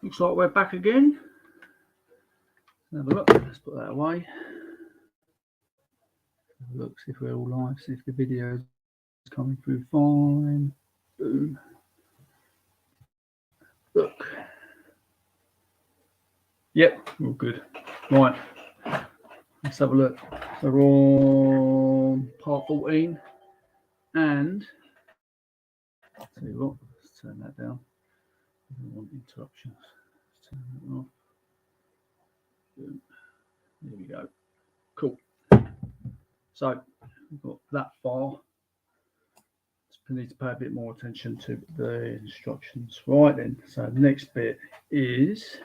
Looks like we're back again. Have a look. Let's put that away. Have a look, see if we're all live, see if the video is coming through fine. Boom. Look. Yep, all good. Right. Let's have a look. So we're on part 14. And I'll tell you what, let's turn that down. I don't want interruptions. Let's turn that off. Boom. There we go. Cool. So we've got that far. I need to pay a bit more attention to the instructions. Right then, so the next bit is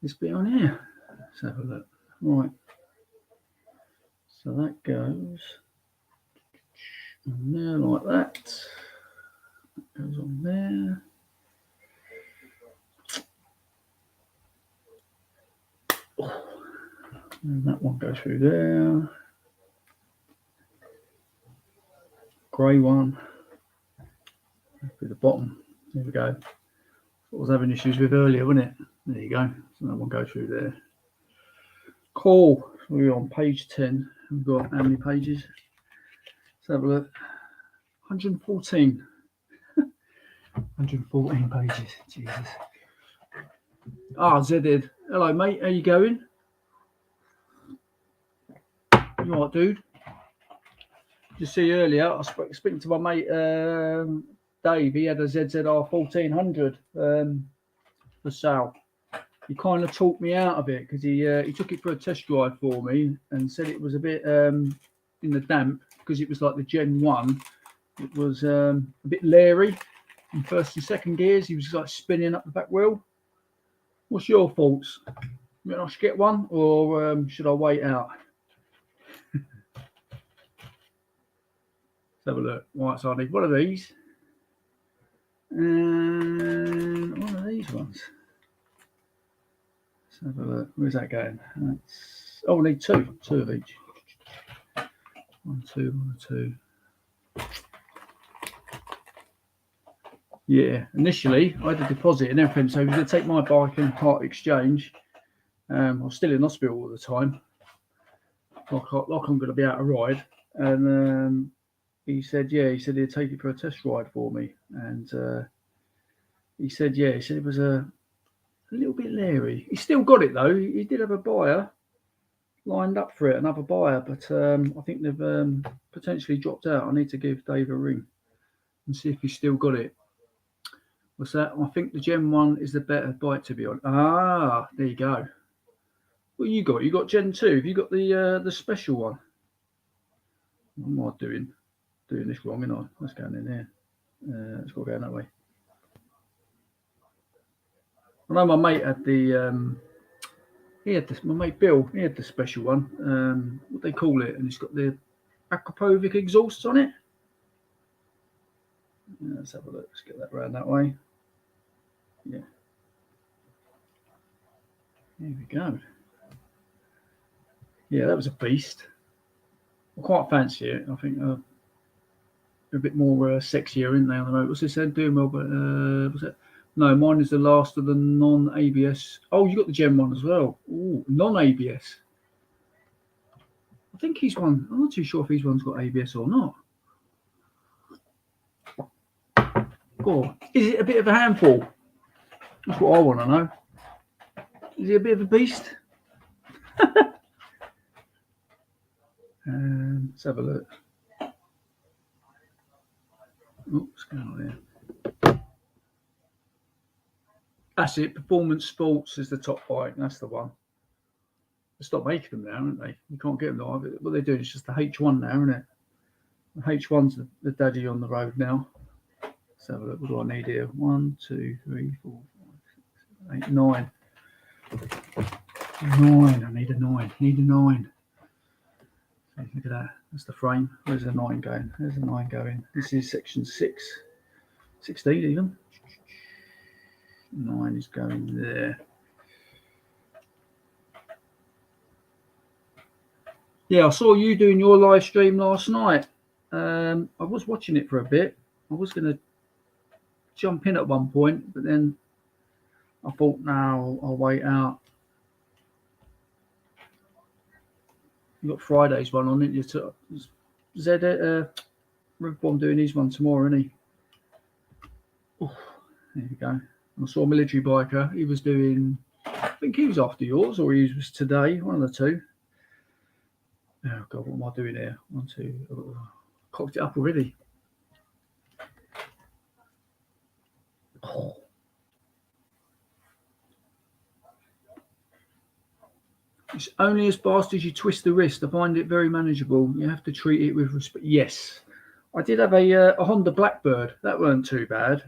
this bit on here. Let's have a look. Right. So that goes on there like that. That goes on there. And that one goes through there. Grey one. Through the bottom. There we go. What I was having issues with earlier, wasn't it? There you go. So that one goes through there. Cool. So we're on page 10. We've got how many pages? Let's have a look. 114. 114 pages. Jesus. Ah, Zed. Hello, mate. How you going? You all right, dude? You see earlier, I was speaking to my mate Dave. He had a ZZR 1400 for sale. He kind of talked me out of it because he took it for a test drive for me and said it was a bit in the damp because it was like the Gen 1. It was a bit leery in first and second gears. He was like spinning up the back wheel. What's your thoughts? You think I should get one or should I wait out? Let's have a look. Right, so I need one of these and one of these ones. Let's have a look. Where's that going? That's, oh, we need two of each. 1, 2, 1, 2. Yeah, initially I had a deposit and everything, so he was going to take my bike and part exchange. I was still in hospital at the time, like I'm going to be out of ride, and he said, yeah, he said he'd take it for a test ride for me, and he said it was a little bit leery. He still got it though. He did have a buyer lined up for it, another buyer, but I think they've potentially dropped out. I need to give Dave a ring and see if he's still got it. What's that? I think the Gen 1 is the better bike, to be honest. Ah, there you go. What you got? You got Gen 2. Have you got the special one? What am I doing this wrong, ain't I? Let's go in there. Let's go that way. I know my mate had the my mate Bill, he had the special one. What they call it, and it's got the Akrapovic exhausts on it. Yeah, let's have a look. Let's get that round that way. Yeah. There we go. Yeah, that was a beast. I quite fancy it. I think they're a bit more sexier, isn't they, on the road? What's this then? Doing well, but what's that? No, mine is the last of the non-ABS. Oh, you got the Gen 1 as well. Ooh, non-ABS. I think he's one. I'm not too sure if his one's got ABS or not. Oh, is it a bit of a handful? That's what I want to know. Is he a bit of a beast? Let's have a look. What's going on there? That's it. Performance Sports is the top bike. That's the one. They stopped making them now, haven't they? You can't get them now. What they're doing is just the H1 now, isn't it? The H1's the daddy on the road now. Let's have a look. What do I need here? 1, 2, 3, 4, 5, 6, 7, 8, 9. 9. I need a 9. Need a 9. Look at that. That's the frame. Where's the 9 going? There's the 9 going. This is section 6. 16 even. 9 is going there. Yeah, I saw you doing your live stream last night. I was watching it for a bit. I was going to jump in at one point, but then I thought, no, I'll wait out. You got Friday's one on it. You took Zed Rivbomb doing his one tomorrow, isn't he? Oh, there you go. I saw a military biker. He was doing, I think he was after yours, or he was today, one of the two. Oh God, what am I doing here? 1, 2. Oh, cocked it up already. Oh. It's only as fast as you twist the wrist. I find it very manageable. You have to treat it with respect. Yes, I did have a Honda Blackbird. That weren't too bad.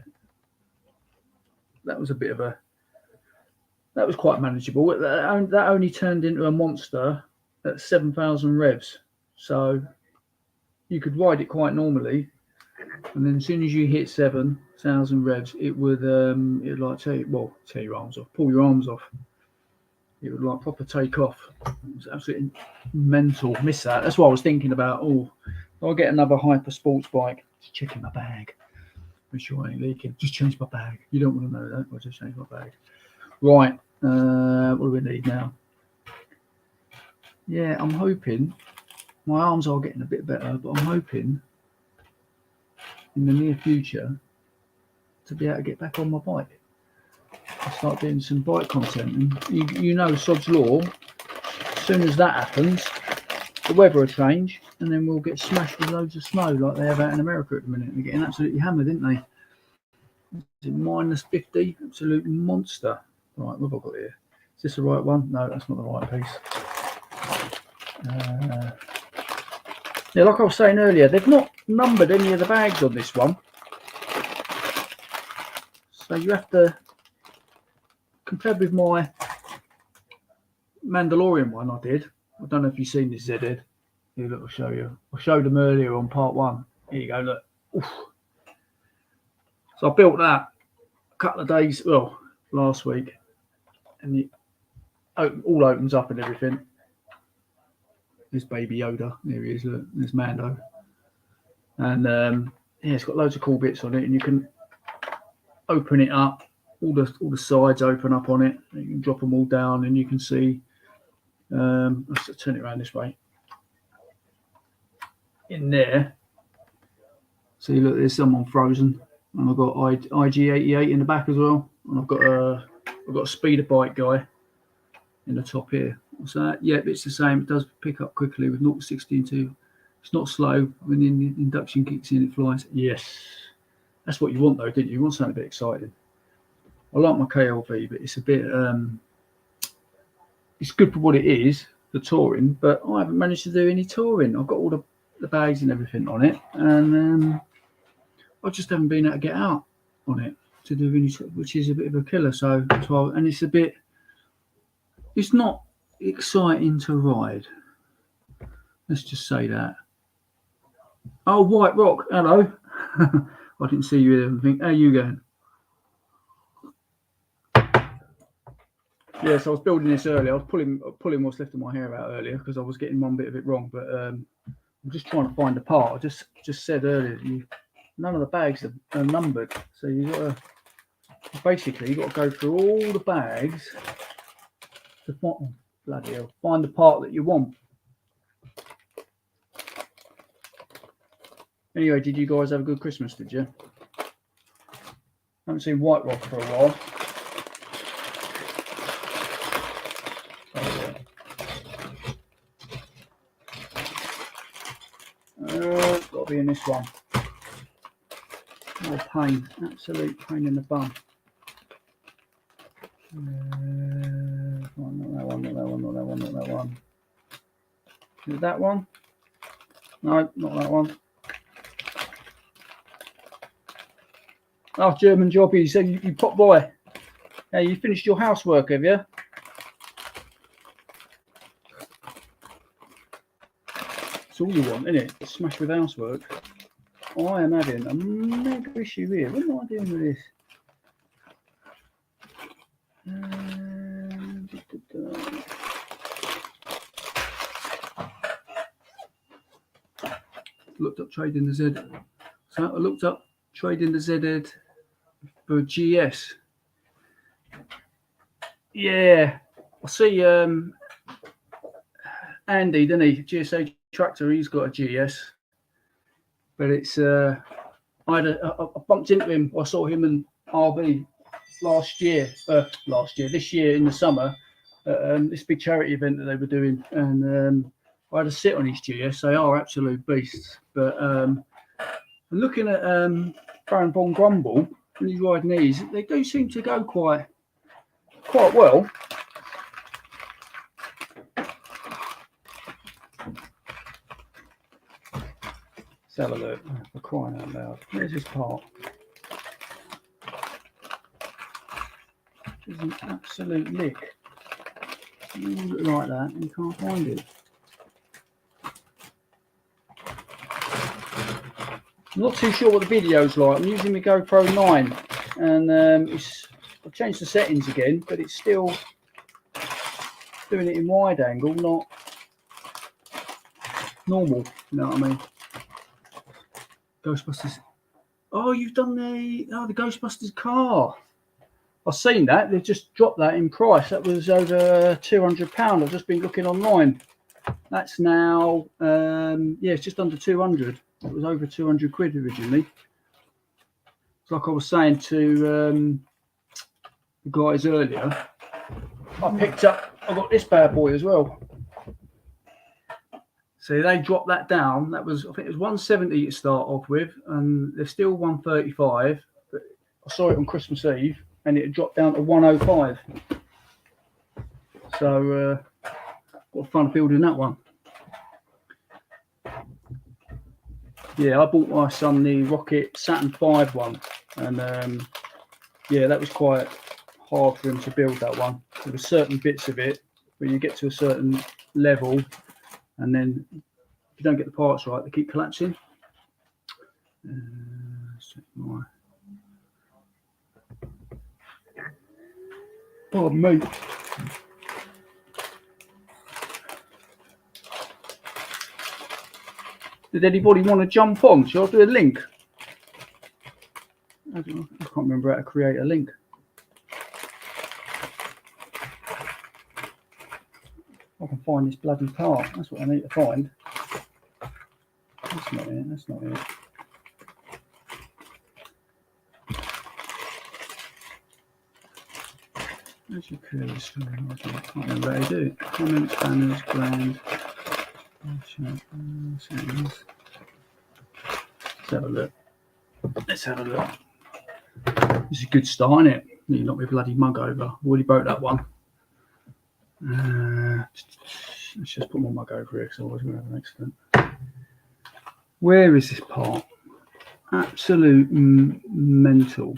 That was a bit of a. That was quite manageable. That only turned into a monster at 7,000 revs. So you could ride it quite normally, and then as soon as you hit 7,000 revs, it would like tear your arms off, pull your arms off. It would like proper take off. It was absolutely mental. Miss that. That's what I was thinking about. Oh, I'll get another hyper sports bike. Just checking my bag. Make sure I ain't leaking. Just change my bag. You don't want to know that. I'll just change my bag. Right. What do we need now? Yeah, I'm hoping. My arms are getting a bit better, but I'm hoping in the near future to be able to get back on my bike. I'll start doing some bike content, and you know Sod's Law, as soon as that happens, the weather will change, and then we'll get smashed with loads of snow like they have out in America at the minute. They're getting absolutely hammered, aren't they? Is it minus 50? Absolute monster. Right, what have I got here? Is this the right one? No, that's not the right piece. Yeah, like I was saying earlier, they've not numbered any of the bags on this one. So you have to, compared with my Mandalorian one I did, I don't know if you've seen this, Zed. Here, look, I'll show you. I showed them earlier on part 1. Here you go, look. Oof. So I built that a couple of days, well, last week, and it all opens up and everything. There's Baby Yoda. There he is, look. There's Mando. And yeah, it's got loads of cool bits on it, and you can open it up. All the sides open up on it. You can drop them all down, and you can see. Let's turn it around this way. In there, see, look, there's someone frozen, and I've got IG88 in the back as well, and I've got a speeder bike guy in the top here. So yeah, it's the same. It does pick up quickly with 0 to 60 in 2. It's not slow. When the induction kicks in, it flies. Yes, that's what you want though, didn't you? You want something a bit exciting. I like my KLV, but it's a bit it's good for what it is, for touring, but I haven't managed to do any touring. I've got all the bags and everything on it, and I just haven't been able to get out on it to do any, which is a bit of a killer. So and it's not exciting to ride. Let's just say that. Oh, White Rock, hello. I didn't see you there. I think, how are you going? Yes, I was building this earlier. I was pulling what's left of my hair out earlier because I was getting one bit of it wrong. But I'm just trying to find the part. I just said earlier, none of the bags are numbered, so you got to basically go through all the bags to find the part that you want. Anyway, did you guys have a good Christmas? Did you? Haven't seen White Rock for a while. Got to be in this one. More pain, absolute pain in the bum. Not that one. Is it that one? No, not that one. Oh, German Jobbie, so you pop by. Hey, you finished your housework, have you? That's all you want, isn't it? Smash with housework. I am having a mega issue here. What am I doing with this? Looked up trading the Z. So I looked up trading the Z for GS. Yeah, I see Andy, didn't he? GSA Tractor, he's got a GS. But it's I bumped into him. I saw him and RB this year in the summer, at this big charity event that they were doing, and I had a sit on his GS. They are absolute beasts. But looking at Baron von Grumble when he's riding these, they do seem to go quite well. Let's have a look. For crying out loud. Where's this part? It's an absolute lick. You look like that and you can't find it. I'm not too sure what the video's like. I'm using my GoPro 9 and I've changed the settings again, but it's still doing it in wide angle, not normal. You know what I mean? Ghostbusters. Oh, you've done the Ghostbusters car. I've seen that. They've just dropped that in price. That was over £200. I've just been looking online. That's now yeah, it's just under 200. It was over 200 quid originally. It's like I was saying to the guys earlier. I got this bad boy as well. So they dropped that down. That was, I think it was 170 to start off with, and they're still 135. But I saw it on Christmas Eve, and it dropped down to 105. So got fun building that one. Yeah, I bought my son the Rocket Saturn V one, and yeah, that was quite hard for him to build that one. There were certain bits of it, but you get to a certain level, and then if you don't get the parts right, they keep collapsing. Pardon me. Did anybody want to jump on? Shall I do a link? I can't remember how to create a link. I can find this bloody part. That's what I need to find. That's not it. That's not it. Where's your curves? I can't remember how to do it. Comments, banners, brand. Settings. Let's have a look. Let's have a look. This is a good start, isn't it? You knocked my bloody mug over. I've already broke that one. Let's just put my mug over here because otherwise we're going to have an accident. Where is this part? Absolute mental.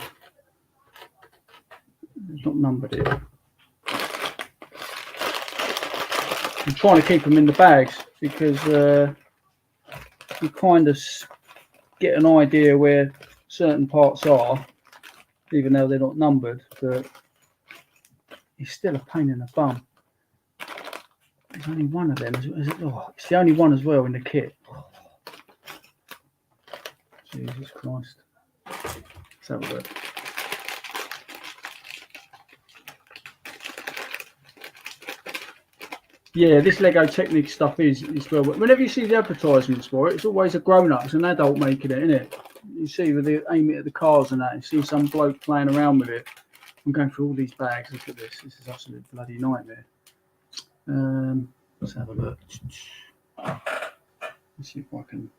It's not numbered here. I'm trying to keep them in the bags because you kind of get an idea where certain parts are, even though they're not numbered, but it's still a pain in the bum. There's only one of them. Oh, it's the only one as well in the kit. Oh. Jesus Christ. Let's have a look. Yeah, this Lego Technic stuff is well. Whenever you see the advertisements for it, it's always a grown-up, it's an adult making it, isn't it? You see with the aiming at the cars and that, you see some bloke playing around with it. I'm going through all these bags. Look at this. This is absolute bloody nightmare. Let's have a look. Let's see if I can.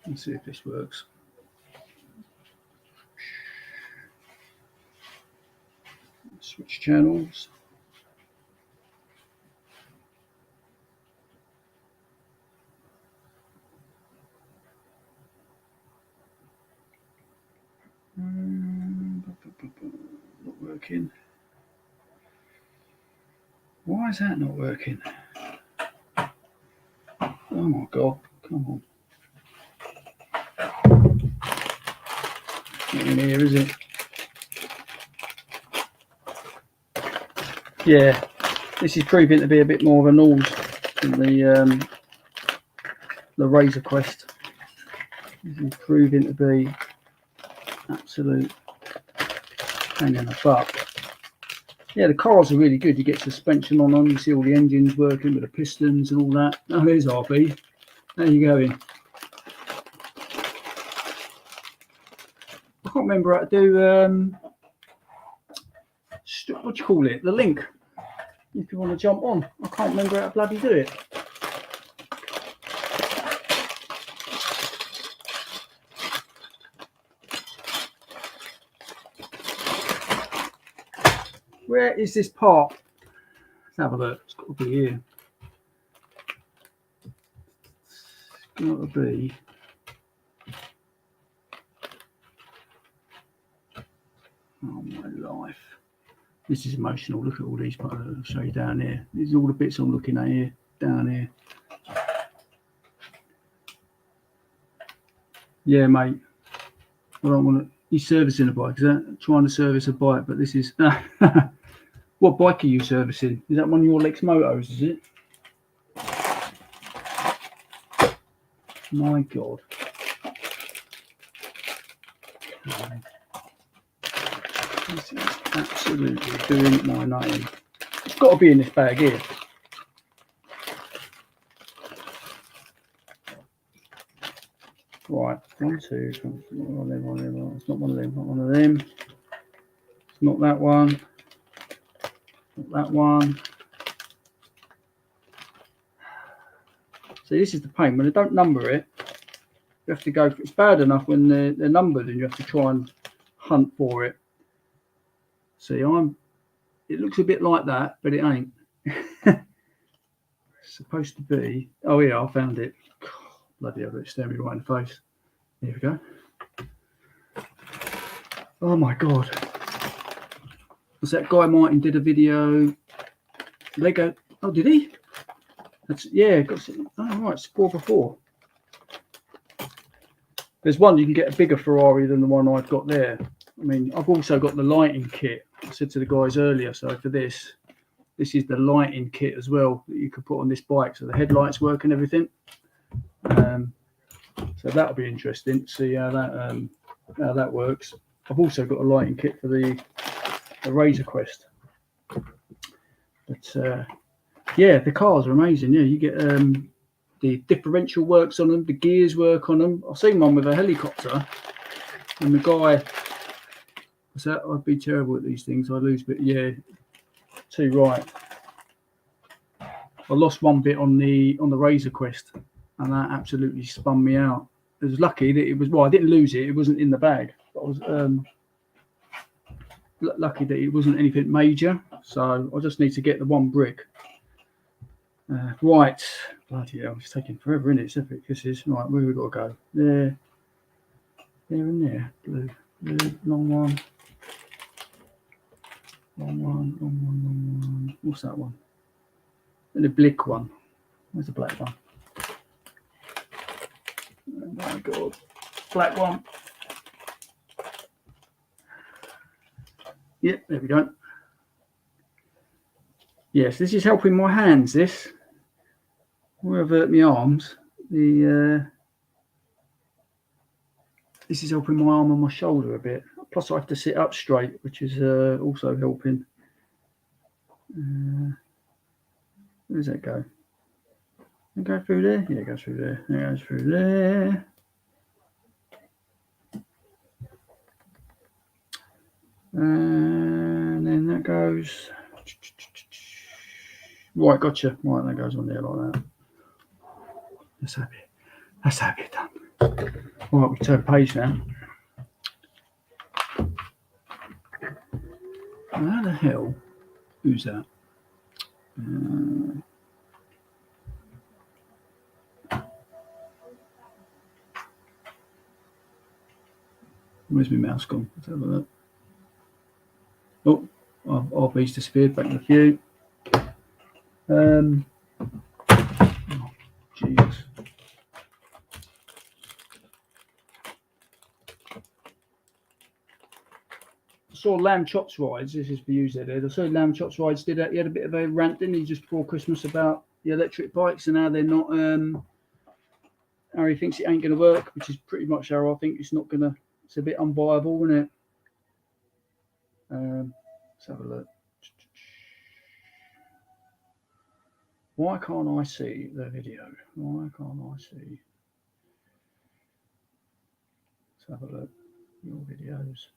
Let's see if this works. Switch channels. Not working. Why is that not working? Oh my God, come on. Not in here, is it? Yeah, this is proving to be a bit more of a nose than the Razor Quest. This is proving to be absolute pain in the butt. Yeah, the cars are really good. You get suspension on them. You see all the engines working with the pistons and all that. Oh, there's RB. How you going? I can't remember how to do, what do you call it? The link. If you want to jump on. I can't remember how to bloody do it. Where is this part? Let's have a look. It's got to be here. It's got to be. Oh my life. This is emotional. Look at all these parts. I'll show you down here. These are all the bits I'm looking at here. Down here. Yeah, mate. I don't want to. He's servicing a bike. Is that trying to service a bike? But this is. What bike are you servicing? Is that one of your Lex Motos? Is it? My God. This is absolutely doing my name. It's got to be in this bag here. Right, 1, 2, 3, one of them. It's not one of them, not one of them. It's not that one. Not that one. See, this is the pain. When they don't number it, you have to go. It's bad enough when they're numbered and you have to try and hunt for it. See, it looks a bit like that, but it ain't. It's supposed to be. Oh yeah, I found it. God, bloody hell, it's staring me right in the face. Here we go. Oh my God. Was that Guy Martin did a video? Lego. Oh, did he? That's, yeah. Oh right, it's 4x4. There's one you can get a bigger Ferrari than the one I've got there. I mean, I've also got the lighting kit. I said to the guys earlier, so for this is the lighting kit as well that you could put on this bike, so the headlights work and everything. So that'll be interesting to see how that works. I've also got a lighting kit for the Razor Quest. But yeah, the cars are amazing. Yeah, you get the differential works on them, the gears work on them. I've seen one with a helicopter, and the guy. So I'd be terrible at these things. I lose, but yeah, too right. I lost one bit on the Razor Quest, and that absolutely spun me out. It was lucky that it was. Well, I didn't lose it. It wasn't in the bag. But I was lucky that it wasn't anything major. So I just need to get the one brick. Right, bloody hell, it's taking forever, isn't it? It's epic. This is right. Where we got to go? There, and there. Blue, long one. Long one. What's that one? And the black one. Where's the black one? Oh my God. Black one. Yep, there we go. Yes, this is helping my hands, this. Where I've hurt my arms. This is helping my arm and my shoulder a bit. Plus I have to sit up straight, which is also helping. Where does that go? It go through there? Yeah, it goes through there. It goes through there. And then that goes. Right, gotcha. Right, that goes on there like that. That's that bit done. Right, we turn page now. How the hell? Who's that? Where's my mouse gone? Let's have a look. Oh, RB's disappeared. Back in the queue. Oh, Jesus. I saw Lamb Chops Rides. This is for you, Zed. I saw Lamb Chops Rides did that. He had a bit of a rant, didn't he, just before Christmas about the electric bikes and how they're not. How he thinks it ain't going to work, which is pretty much how I think it's not going to. It's a bit unviable, isn't it? Let's have a look. Why can't I see the video? Why can't I see? Let's have a look. Your videos.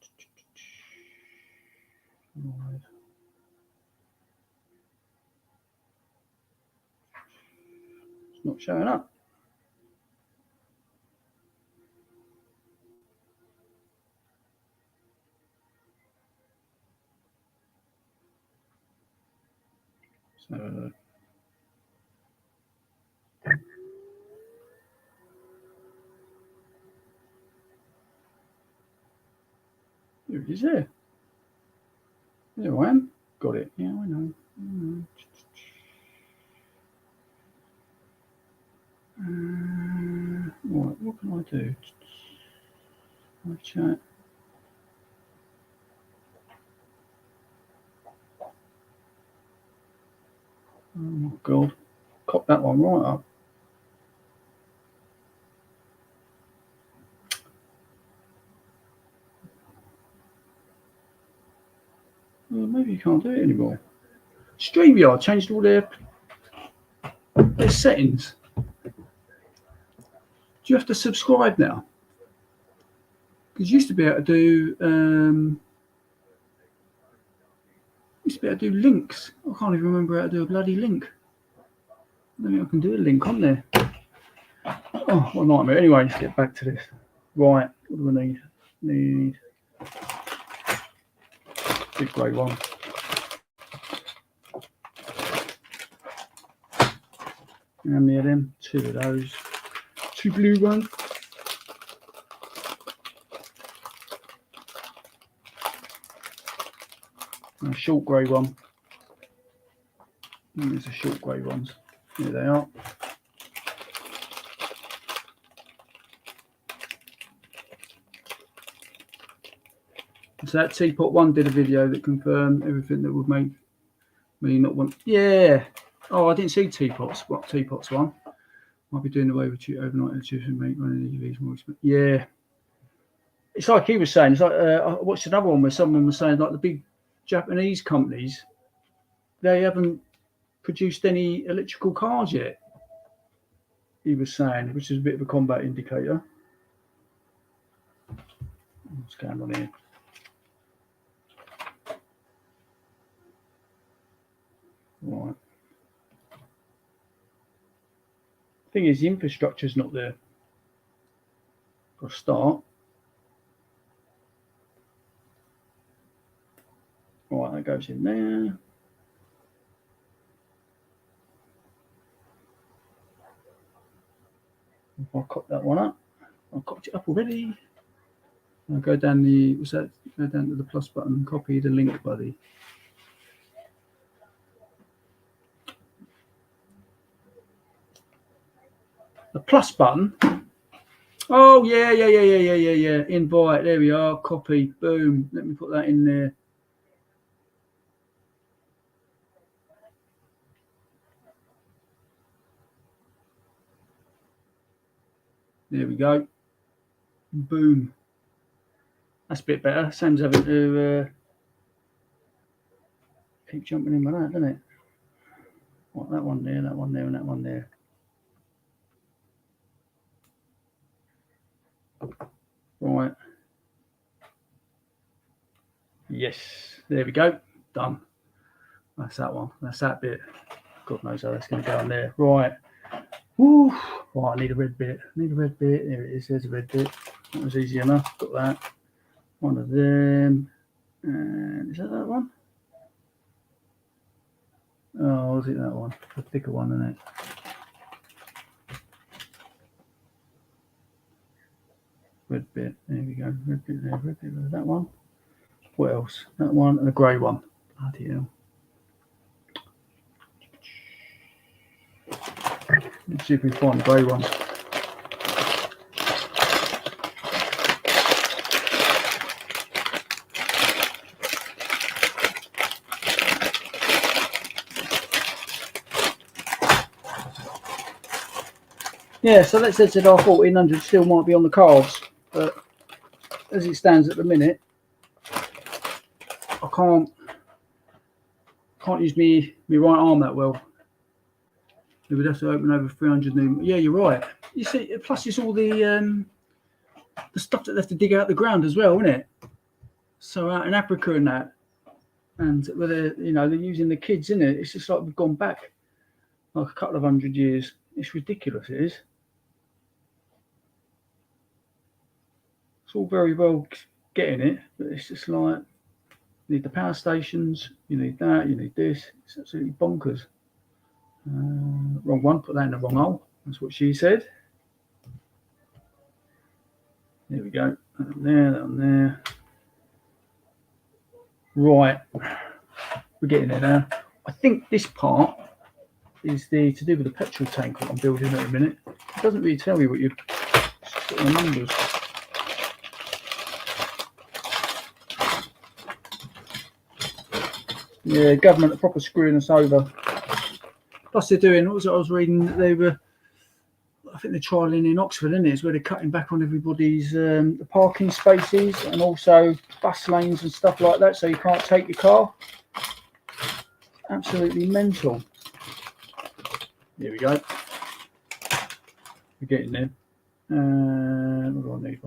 Right. It's not showing up. So here it is there. There I am. Got it. Yeah, I know. Right, what can I do? My chat. Oh my god. Cop that one right up. Well, maybe you can't do it anymore. StreamYard changed all their settings. Do you have to subscribe now? Because you used to be able to do links. I can't even remember how to do a bloody link. Maybe I can do a link on there. Oh, what a nightmare. Anyway, let's get back to this. Right, what do we need? Need big grey one. How many of them? 2 of those. 2 blue ones. And a short grey one. And there's the short grey ones. Here they are. So that Teapot one did a video that confirmed everything that would make me not want. Yeah. Oh, I didn't see Teapots. What Teapots one? Might be doing away with you overnight and make one of these more expensive. Yeah. It's like he was saying. It's like I watched another one where someone was saying like the big Japanese companies, they haven't produced any electrical cars yet. He was saying, which is a bit of a combat indicator. What's going on here? Right. Thing is, the infrastructure's not there. Got to start. Right, that goes in there. If I cop that one up, I've copied it up already. I'll go down the, what's that? Go down to the plus button and copy the link, buddy. The plus button. Oh yeah. Invite. There we are. Copy. Boom. Let me put that in there. There we go. Boom. That's a bit better. Same as having to keep jumping in with that, doesn't it? Right, that one there, that one there, and that one there. Right. Yes. There we go. Done. That's that one. That's that bit. God knows how that's going to go on there. Right. Woo. Right, I need a red bit. There it is. There's a red bit. That was easy enough. Got that. One of them. And is that one? Oh, was it that one? The thicker one, isn't it? Red bit. There we go. Red bit there. Red bit there. That one. What else? That one and a grey one. Bloody hell. Let's see if we can find the grey one. Yeah, so that says that our 1400 still might be on the cards, but as it stands at the minute, I can't use me right arm that well. We would have to open over 300 new. Yeah, you're right. You see, plus it's all the stuff that they have to dig out the ground as well, isn't it? So out in Africa and that, and where they're using the kids, isn't it? It's just like we've gone back like a couple of 100 years. It's ridiculous, it is. It's all very well getting it, but it's just like you need the power stations, you need that, you need this. It's absolutely bonkers. Wrong one, put that in the wrong hole. That's what she said. There we go. That on there, that on there. Right, we're getting there now. I think this part is to do with the petrol tank that I'm building at a minute. It doesn't really tell you what you've got the numbers. Yeah, government are proper screwing us over. Plus they're doing, what was it I was reading, they were, I think they're trialling in Oxford, isn't it? It's where they're cutting back on everybody's the parking spaces and also bus lanes and stuff like that, so you can't take your car. Absolutely mental. There we go. We're getting there. What do I need?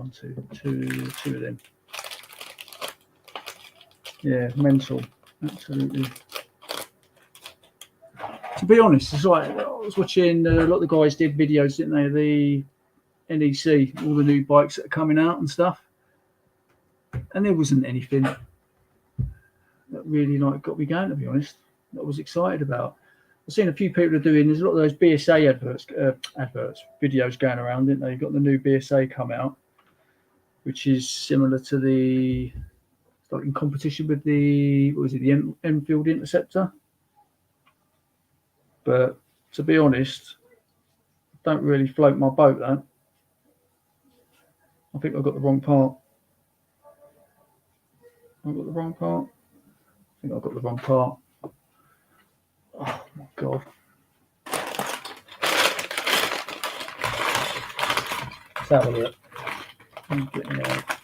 Two of them. Yeah, mental. Absolutely. To be honest, it's like I was watching a lot of the guys did videos, didn't they? The NEC, all the new bikes that are coming out and stuff, and there wasn't anything that really got me going. To be honest, that I was excited about. I've seen a few people are doing. There's a lot of those BSA videos going around, didn't they? You've got the new BSA come out, which is similar to the like in competition with the the Enfield Interceptor. But to be honest, don't really float my boat. That I think I've got the wrong part. I've got the wrong part. I think I've got the wrong part. Oh my god! Let's have a look. I'm getting it out.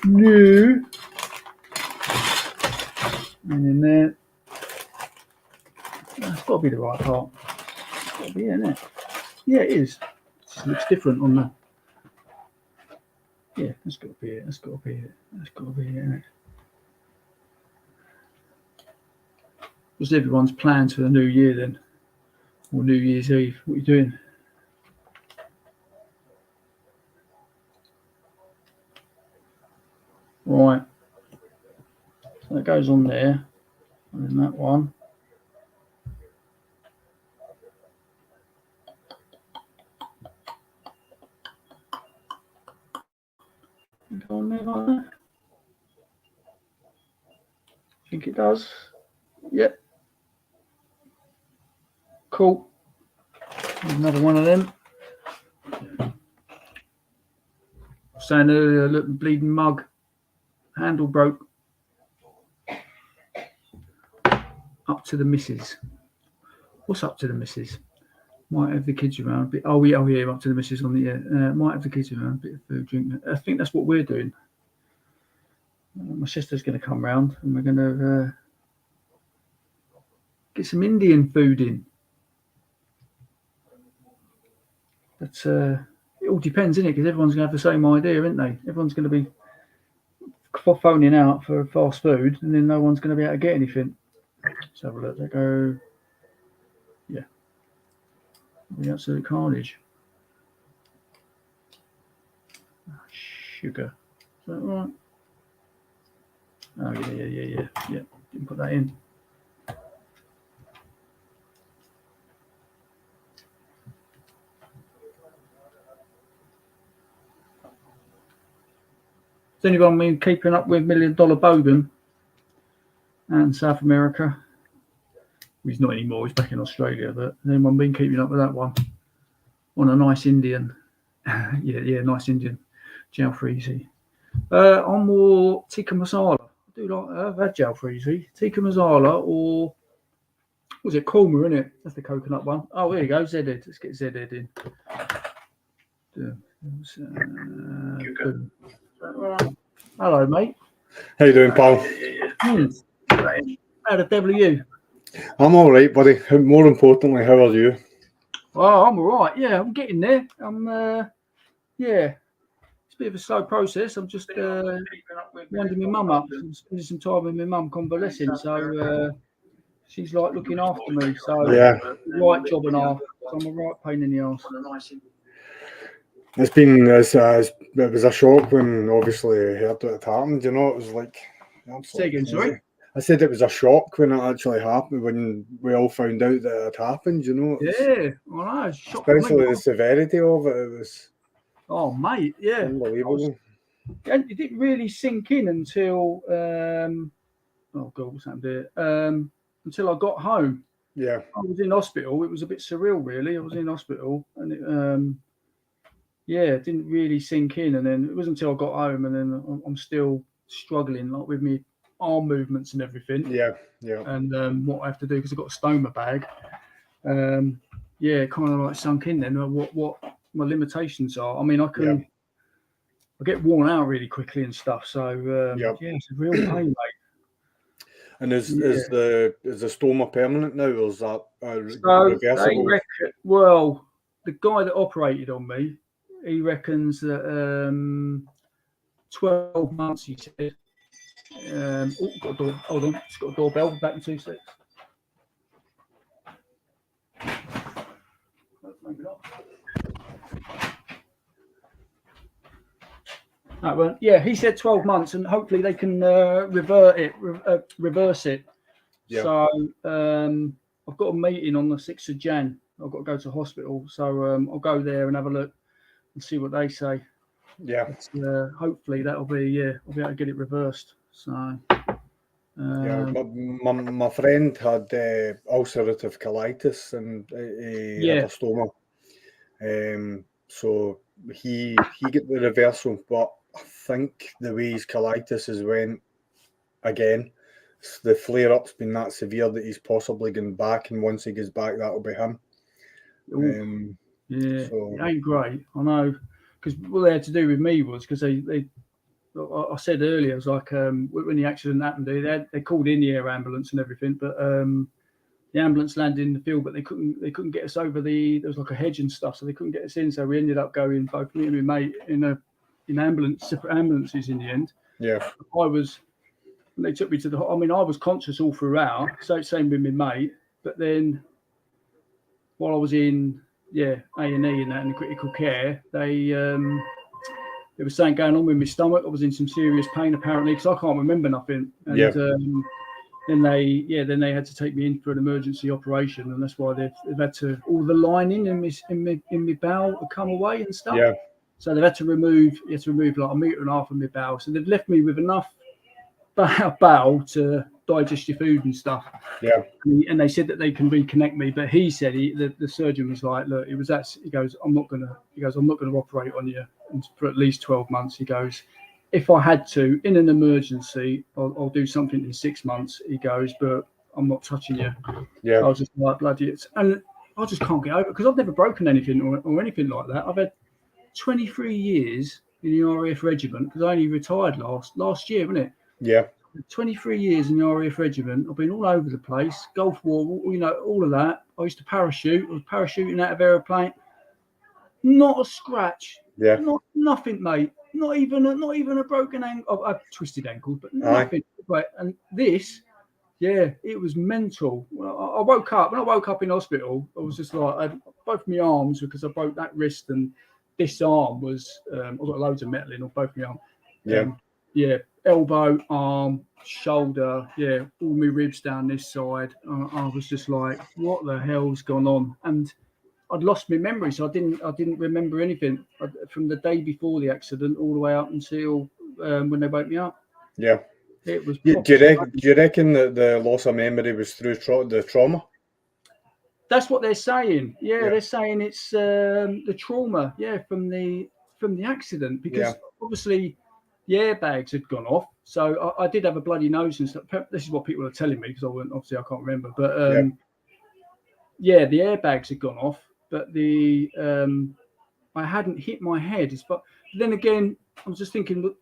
New. And in there. That's got to be the right part. It's got to be, isn't it? Yeah, it is. It just looks different on the. Yeah, that's got to be it. That's got to be it. That's got to be it, isn't it? What's everyone's plans for the new year then? Or New Year's Eve? What are you doing? Right. So that goes on there. And then that one. Go on there like that. I think it does. Yep. Cool. Another one of them. Saying earlier, look, the bleeding mug. Handle broke. Up to the missus. What's up to the missus? Might have the kids around a bit. Oh yeah, up to the missus on the might have the kids around a bit of food, drink. I think that's what we're doing. My sister's going to come round and we're going to get some Indian food in. But it all depends, isn't it? Because everyone's going to have the same idea, isn't they? Everyone's going to be phoning out for fast food, and then no one's going to be able to get anything. Let's have a look. They go, yeah, the absolute carnage. Sugar, is that right? Oh yeah. Didn't put that in. Has anyone been keeping up with $1 Million Bowden and South America? He's not anymore, he's back in Australia, but has anyone been keeping up with that one? On a nice Indian. yeah, nice Indian. Jalfrezi. I'm more tikka masala. I do like, I've had jalfrezi. Tikka masala or Was it Korma, isn't it? That's the coconut one. Oh, here you go, Z-Head. Let's get Z-Head in. Hello, mate. How you doing, pal? How the devil are you? I'm all right, buddy. More importantly, how are you? Oh, I'm all right. Yeah, I'm getting there. Yeah. It's a bit of a slow process. I'm just winding my mum up. I'm spending some time with my mum convalescing. So she's like looking after me. So Yeah. right job and half. So I'm a right pain in the arse. It's been it was a shock when obviously I heard that it happened. You know, it was like Say again, sorry. I said it was a shock when it actually happened, when we all found out that it had happened. You know, Yeah, I know. especially the severity of it. It was mate, yeah, unbelievable. And it didn't really sink in until oh god, what's happened there? Until I got home. Yeah, I was in hospital. It was a bit surreal, really. I was in hospital, and it didn't really sink in. And then it wasn't until I got home, and then I'm still struggling, like with me arm movements and everything. Yeah. And what I have to do because I've got a stoma bag. It kind of like sunk in then. What my limitations are. I mean, I get worn out really quickly and stuff. So it's a real pain, mate. And is the stoma permanent now, or is that They reversible? reckon, well, the guy that operated on me, he reckons that 12 months. He said. Got a door. Hold on, just got a doorbell. Back in 2 seconds. Maybe not. That one. Yeah, he said 12 months, and hopefully they can reverse it. Yeah. So I've got a meeting on the 6th of Jan. I've got to go to hospital, so I'll go there and have a look and see what they say. Yeah. But, hopefully that'll be I'll be able to get it reversed. So. My friend had ulcerative colitis and he had a stoma. So he got the reversal, but I think the way his colitis has went again, the flare-up's been that severe that he's possibly going back, and once he gets back, that'll be him. So it ain't great, I know, because what they had to do with me was because I said earlier, it was like when the accident happened, they called in the air ambulance and everything, but the ambulance landed in the field, but they couldn't get us over there was like a hedge and stuff, so they couldn't get us in. So we ended up going, both me and my mate, in separate ambulances in the end. Yeah. They took me to I was conscious all throughout, so same with my mate, but then while I was in A&E and that, in the critical care, there was something going on with my stomach. I was in some serious pain apparently because I can't remember nothing. And then they had to take me in for an emergency operation, and that's why they've had to, all the lining in my bowel to come away and stuff. Yeah. So they've had to remove like 1.5 meters of my bowel. So they've left me with enough bowel to digest your food and stuff. Yeah. And they said that they can reconnect me, but he said the surgeon was like, look, it was that. He goes, I'm not gonna operate on you for at least 12 months. He goes, if I had to, in an emergency, I'll do something in 6 months. He goes, but I'm not touching you. Yeah. I was just like, bloody it. And I just can't get over it because I've never broken anything or anything like that. I've had 23 years in the RAF regiment because I only retired last year, wasn't it? Yeah. 23 years in the RAF regiment. I've been all over the place. Gulf War, all of that. I used to parachute. I was parachuting out of aeroplane. Not a scratch. Yeah. Nothing, mate. Not even a broken ankle. I've twisted ankles, but nothing. Right. And this, it was mental. I woke up. When I woke up in hospital, I was just like, I had both my arms because I broke that wrist, and this arm was, I've got loads of metal in on both my arms. Elbow, arm, shoulder, all my ribs down this side. I was just like, what the hell's gone on? And I'd lost my memory, so I didn't remember anything from the day before the accident all the way up until when they woke me up. Yeah. It was. Do you reckon that the loss of memory was through the trauma? That's what they're saying. They're saying it's the trauma. From the accident, because obviously the airbags had gone off. So I did have a bloody nose and stuff. This is what people are telling me because I can't remember. But yeah, the airbags had gone off, but the I hadn't hit my head. But then again, I was just thinking,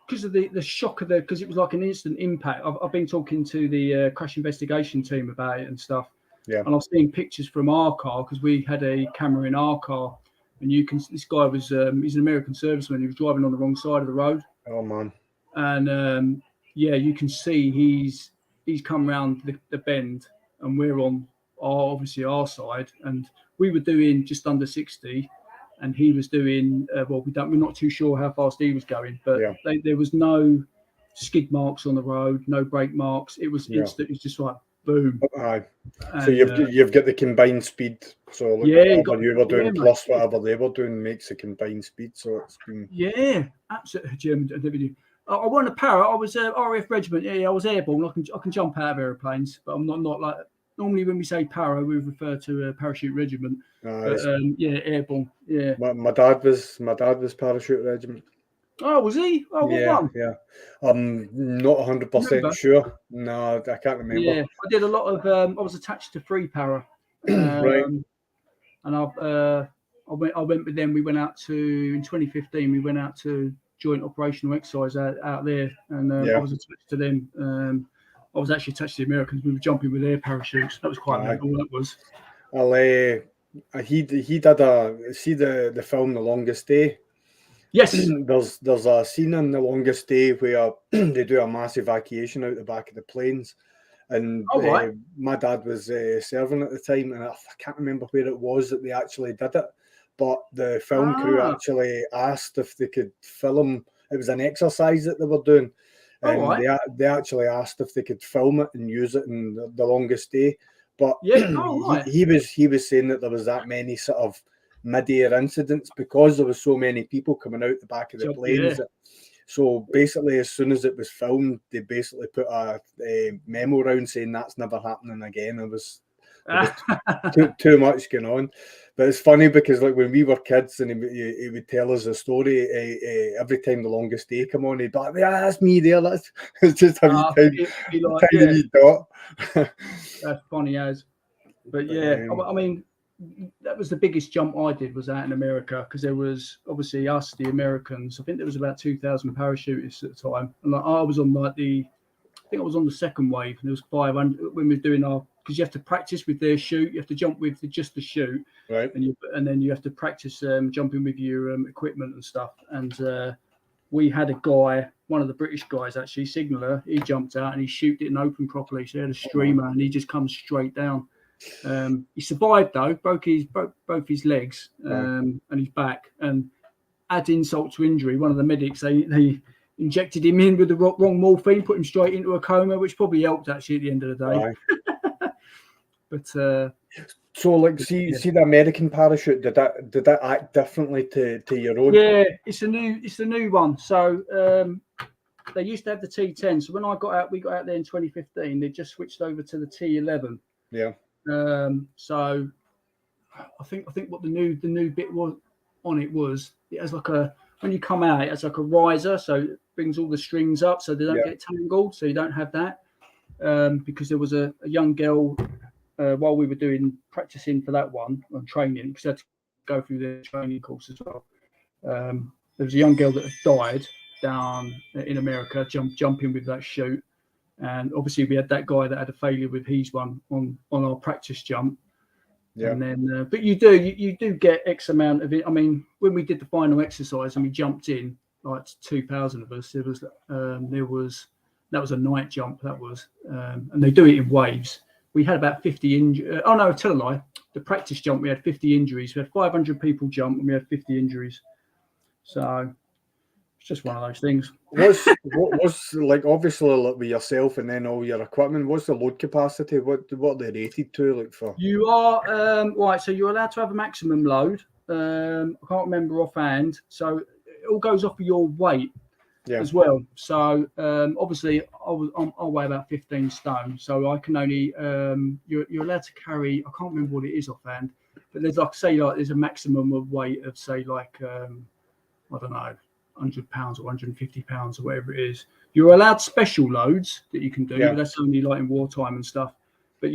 because of the shock of because it was like an instant impact. I've been talking to the crash investigation team about it and stuff. Yeah. And I've seen pictures from our car, because we had a camera in our car, and this guy was he's an American serviceman. He was driving on the wrong side of the road. Oh man. And yeah, you can see he's come round the bend, and we're on obviously our side, and we were doing just under 60, and he was doing we're not too sure how fast he was going, but Yeah. there was no skid marks on the road, no brake marks. It was instant. It was just like boom. Aye. And, so you've got the combined speed. So like yeah, whatever you were doing mate. plus whatever they were doing makes a combined speed. So it's been absolutely, Jim. I wasn't a para. I was RAF regiment. Yeah, I was airborne. I can jump out of airplanes, but I'm not like normally when we say para, we refer to a parachute regiment. But yeah, airborne. Yeah. My dad was parachute regiment. Oh, was he? Oh, what one? Yeah. I'm not 100% sure. No, I can't remember. Yeah, I did a lot of. I was attached to 3 para. Right. And I went with them. We went out in 2015. We went out to joint operational exercise out there, and I was attached to them. I was actually attached to the Americans. We were jumping with air parachutes. That was quite mental. That was. He did the film The Longest Day. Yes. There's a scene in The Longest Day where they do a mass evacuation out the back of the planes. And my dad was serving at the time, and I can't remember where it was that they actually did it. But the film crew actually asked if they could film. It was an exercise that they were doing, and they actually asked if they could film it and use it in The Longest Day. But he was saying that there was that many sort of mid-air incidents because there was so many people coming out the back of the planes. So basically, as soon as it was filmed, they basically put a memo around saying that's never happening again. There was too much going on. But it's funny because like when we were kids and he would tell us a story every time The Longest Day come on, he'd be like, yeah, that's me there. It's just a tiny dot. That's funny as. But yeah, I mean, that was the biggest jump I did was out in America, because there was obviously us, the Americans. I think there was about 2,000 parachutists at the time, and like I was on I think I was on the second wave, and there was 500 when we were doing because you have to practice with their chute. You have to jump with just the chute, right? And then you have to practice jumping with your equipment and stuff. And we had a guy, one of the British guys actually, signaller. He jumped out and he shooted it and opened properly. So he had a streamer, and he just comes straight down. He survived though, broke both his legs and his back. And add insult to injury, one of the medics they injected him in with the wrong morphine, put him straight into a coma, which probably helped actually at the end of the day. But so like see the American parachute, did that act differently to your own? Yeah, it's a new one. So they used to have the T10. So when we got out there in 2015, they just switched over to the T11. Yeah. So I think what the new bit was on it was it has like when you come out, it has like a riser, so it brings all the strings up so they don't get tangled. So you don't have that. Because there was a young girl while we were practicing for that one on training, because I had to go through the training course as well. There was a young girl that had died down in America jumping with that chute. And obviously we had that guy that had a failure with his one on our practice jump. Yeah. And then, but you do get X amount of it. I mean, when we did the final exercise and we jumped in, like 2,000 of us, that was a night jump. That was, and they do it in waves. We had about 50 injuries. Oh no, tell a lie. The practice jump, we had 50 injuries. We had 500 people jump and we had 50 injuries. So it's just one of those things. What's like obviously like with yourself and then all your equipment, what's the load capacity? What are they rated to like for? You are right, so you're allowed to have a maximum load. I can't remember offhand. So it all goes off of your weight as well. So obviously I'll weigh about 15 stone. So I can only you're allowed to carry, I can't remember what it is offhand, but there's there's a maximum of weight of say like I don't know, 100 pounds or 150 pounds or whatever it is. You're allowed special loads that you can do, but that's only like in wartime and stuff. But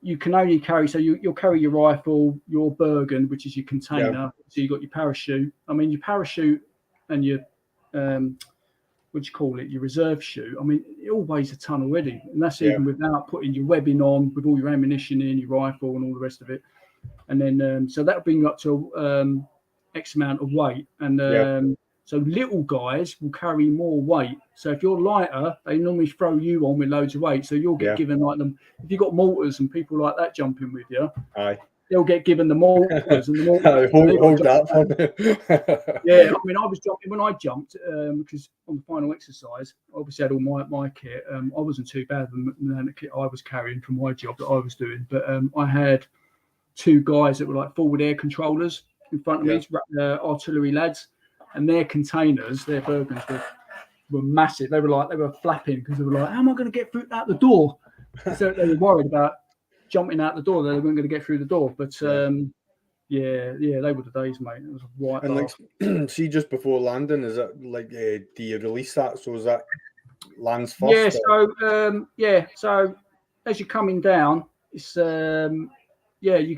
you can only carry, so you'll carry your rifle, your Bergen, which is your container. So you've got your parachute. I mean, your parachute and your, what do you call it, your reserve chute. I mean, it all weighs a ton already. And that's even without putting your webbing on, with all your ammunition in, your rifle and all the rest of it. And then, so that'll bring you up to X amount of weight. And so little guys will carry more weight. So if you're lighter, they normally throw you on with loads of weight. So you'll get given like them. If you've got mortars and people like that jumping with you, they'll get given the mortars and the mortars. hold that for me. Yeah, I mean, I was jumping when I jumped because on the final exercise, I obviously had all my kit. I wasn't too bad with the kit I was carrying from my job that I was doing, but I had two guys that were like forward air controllers in front of me, artillery lads, and their containers, their Bergens were massive. They were flapping because they were like, how am I going to get through out the door? So they were worried about jumping out the door. They weren't going to get through the door. But they were the days, mate. It was a right. And like, see, just before landing, is it like, do you release that? So is that lands first? Yeah. So as you're coming down, it's you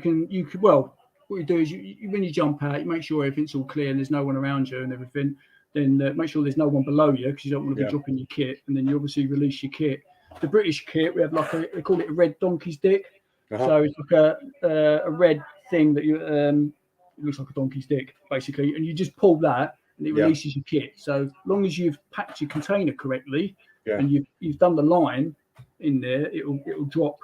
can. Well, what you do is you when you jump out, you make sure everything's all clear and there's no one around you and everything. Then make sure there's no one below you because you don't want to be dropping your kit. And then you obviously release your kit. The British kit, we have like they call it a red donkey's dick. So it's like a red thing that you it looks like a donkey's dick basically, and you just pull that and it releases your kit. So as long as you've packed your container correctly and you've done the line in there, it'll drop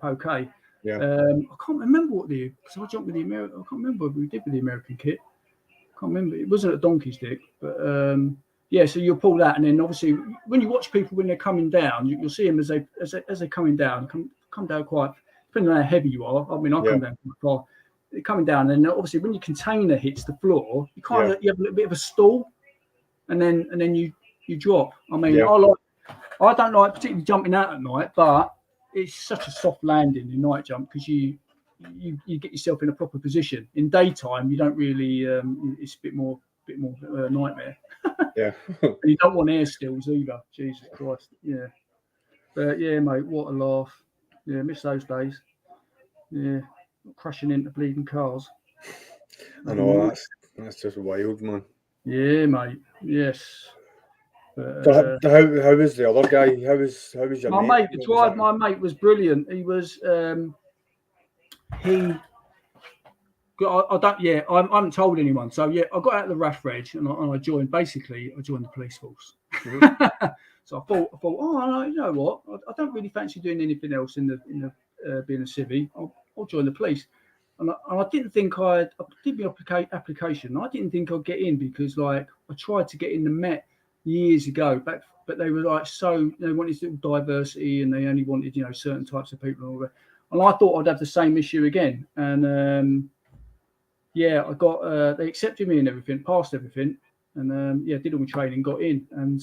okay. I can't remember because I jumped with the American. I can't remember what we did with the American kit. I can't remember. It wasn't a donkey's dick, but so you'll pull that, and then obviously when you watch people when they're coming down, you'll see them as they're coming down, come down quite, depending on how heavy you are. I mean, I come down quite far. They're coming down, and then obviously when your container hits the floor, you kind of you have a little bit of a stall, and then you drop. I mean, I don't like particularly jumping out at night, but it's such a soft landing in night jump because you get yourself in a proper position. In daytime, you don't really. It's a bit more nightmare. And you don't want air stills either. Jesus Christ. Yeah. But yeah, mate, what a laugh. Yeah, miss those days. Yeah, crashing into bleeding cars. I know that's just wild, man. Yeah, mate. Yes. But, how was the other guy? How was your mate? My mate was brilliant. He was I haven't told anyone. So I got out of the RAF Reg and I joined. Basically, I joined the police force. So I thought, you know what? I don't really fancy doing anything else in the being a civvy. I'll join the police. And I didn't think I did my application. I didn't think I'd get in because like I tried to get in the Met years ago, but they were like they wanted diversity and they only wanted certain types of people and all that. And I thought I'd have the same issue again. And I got they accepted me and everything, passed everything, and did all my training, got in, and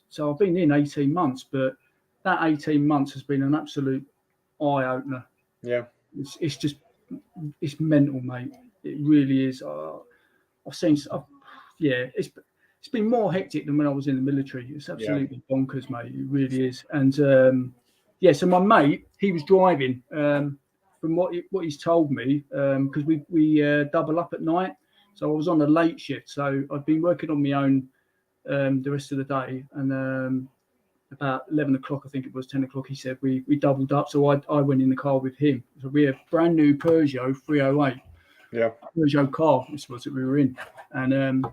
so I've been in 18 months. But that 18 months has been an absolute eye opener. Yeah, it's just mental, mate. It really is. It's been more hectic than when I was in the military. It's absolutely bonkers, mate. It really is. And so my mate, he was driving. From what he's told me, because we double up at night, so I was on a late shift. So I'd been working on my own the rest of the day, and about 11 o'clock, I think it was 10 o'clock. He said we doubled up, so I went in the car with him. So we had a brand new Peugeot 308. Yeah, Peugeot car. This was that we were in, and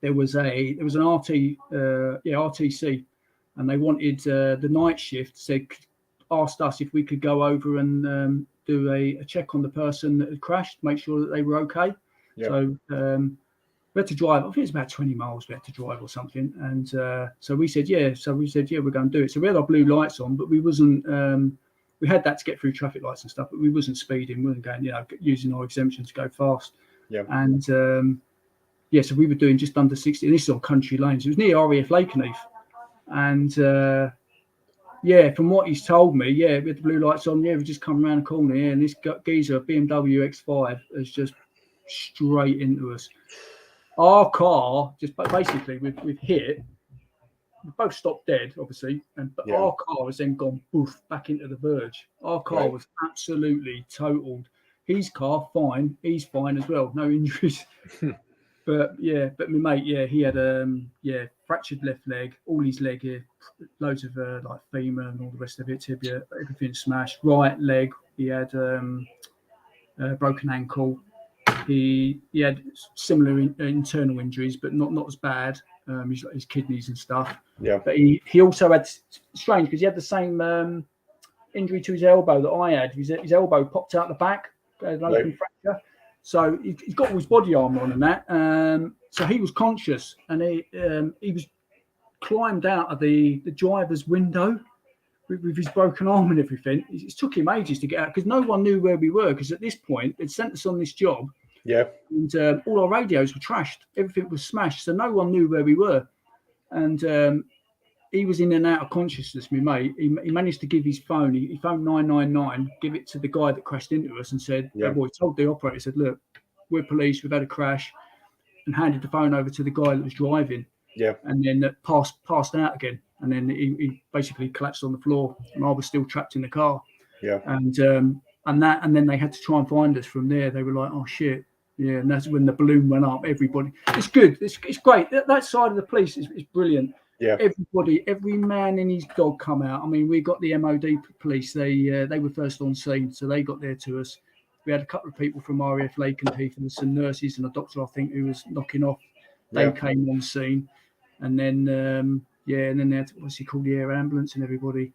there was an RTC, and they wanted the night shift. Asked us if we could go over and do a check on the person that had crashed, make sure that they were okay. So we had to drive. I think it's about 20 miles we had to drive or something. And so we said, we're going to do it. So we had our blue lights on, but we wasn't. We had that to get through traffic lights and stuff, but we wasn't speeding. We wasn't going, using our exemption to go fast. Yeah. And so we were doing just under 60. And this is on country lanes. It was near RAF Lakenheath, and. From what he's told me, we had the blue lights on. We just come around the corner here, and this geezer, BMW X5, has just straight into us. Our car, just basically, we've hit both stopped dead, obviously, but our car has then gone boof back into the verge. Our car was absolutely totaled. His car, fine. He's fine as well. No injuries. But my mate, he had fractured left leg, all his leg here, loads of like femur and all the rest of it, tibia, everything smashed. Right leg, he had broken ankle. He had similar internal injuries, but not as bad. His kidneys and stuff. Yeah. But he also had, strange because he had the same injury to his elbow that I had. His elbow popped out the back, an open fracture. So he's got all his body armor on and that. So he was conscious, and he was climbed out of the driver's window with his broken arm and everything. It took him ages to get out because no one knew where we were. Because at this point, they'd sent us on this job. Yeah. And all our radios were trashed. Everything was smashed, so no one knew where we were. And he was in and out of consciousness, my mate. He managed to give his phone. He phoned 999, give it to the guy that crashed into us and said, he told the operator, said, look, we're police, we've had a crash, and handed the phone over to the guy that was driving. Yeah. And then passed out again. And then he basically collapsed on the floor, and I was still trapped in the car. Yeah. And then they had to try and find us from there. They were like, oh, shit. Yeah, and that's when the balloon went up. Everybody, it's good. It's great. That side of the police is brilliant. Yeah. Every man and his dog come out. I mean, we got the MOD police. They were first on scene, so they got there to us. We had a couple of people from RAF Lakenheath and some nurses and a doctor, I think, who was knocking off. They came on scene, and then and then they had what's he called, the air ambulance and everybody.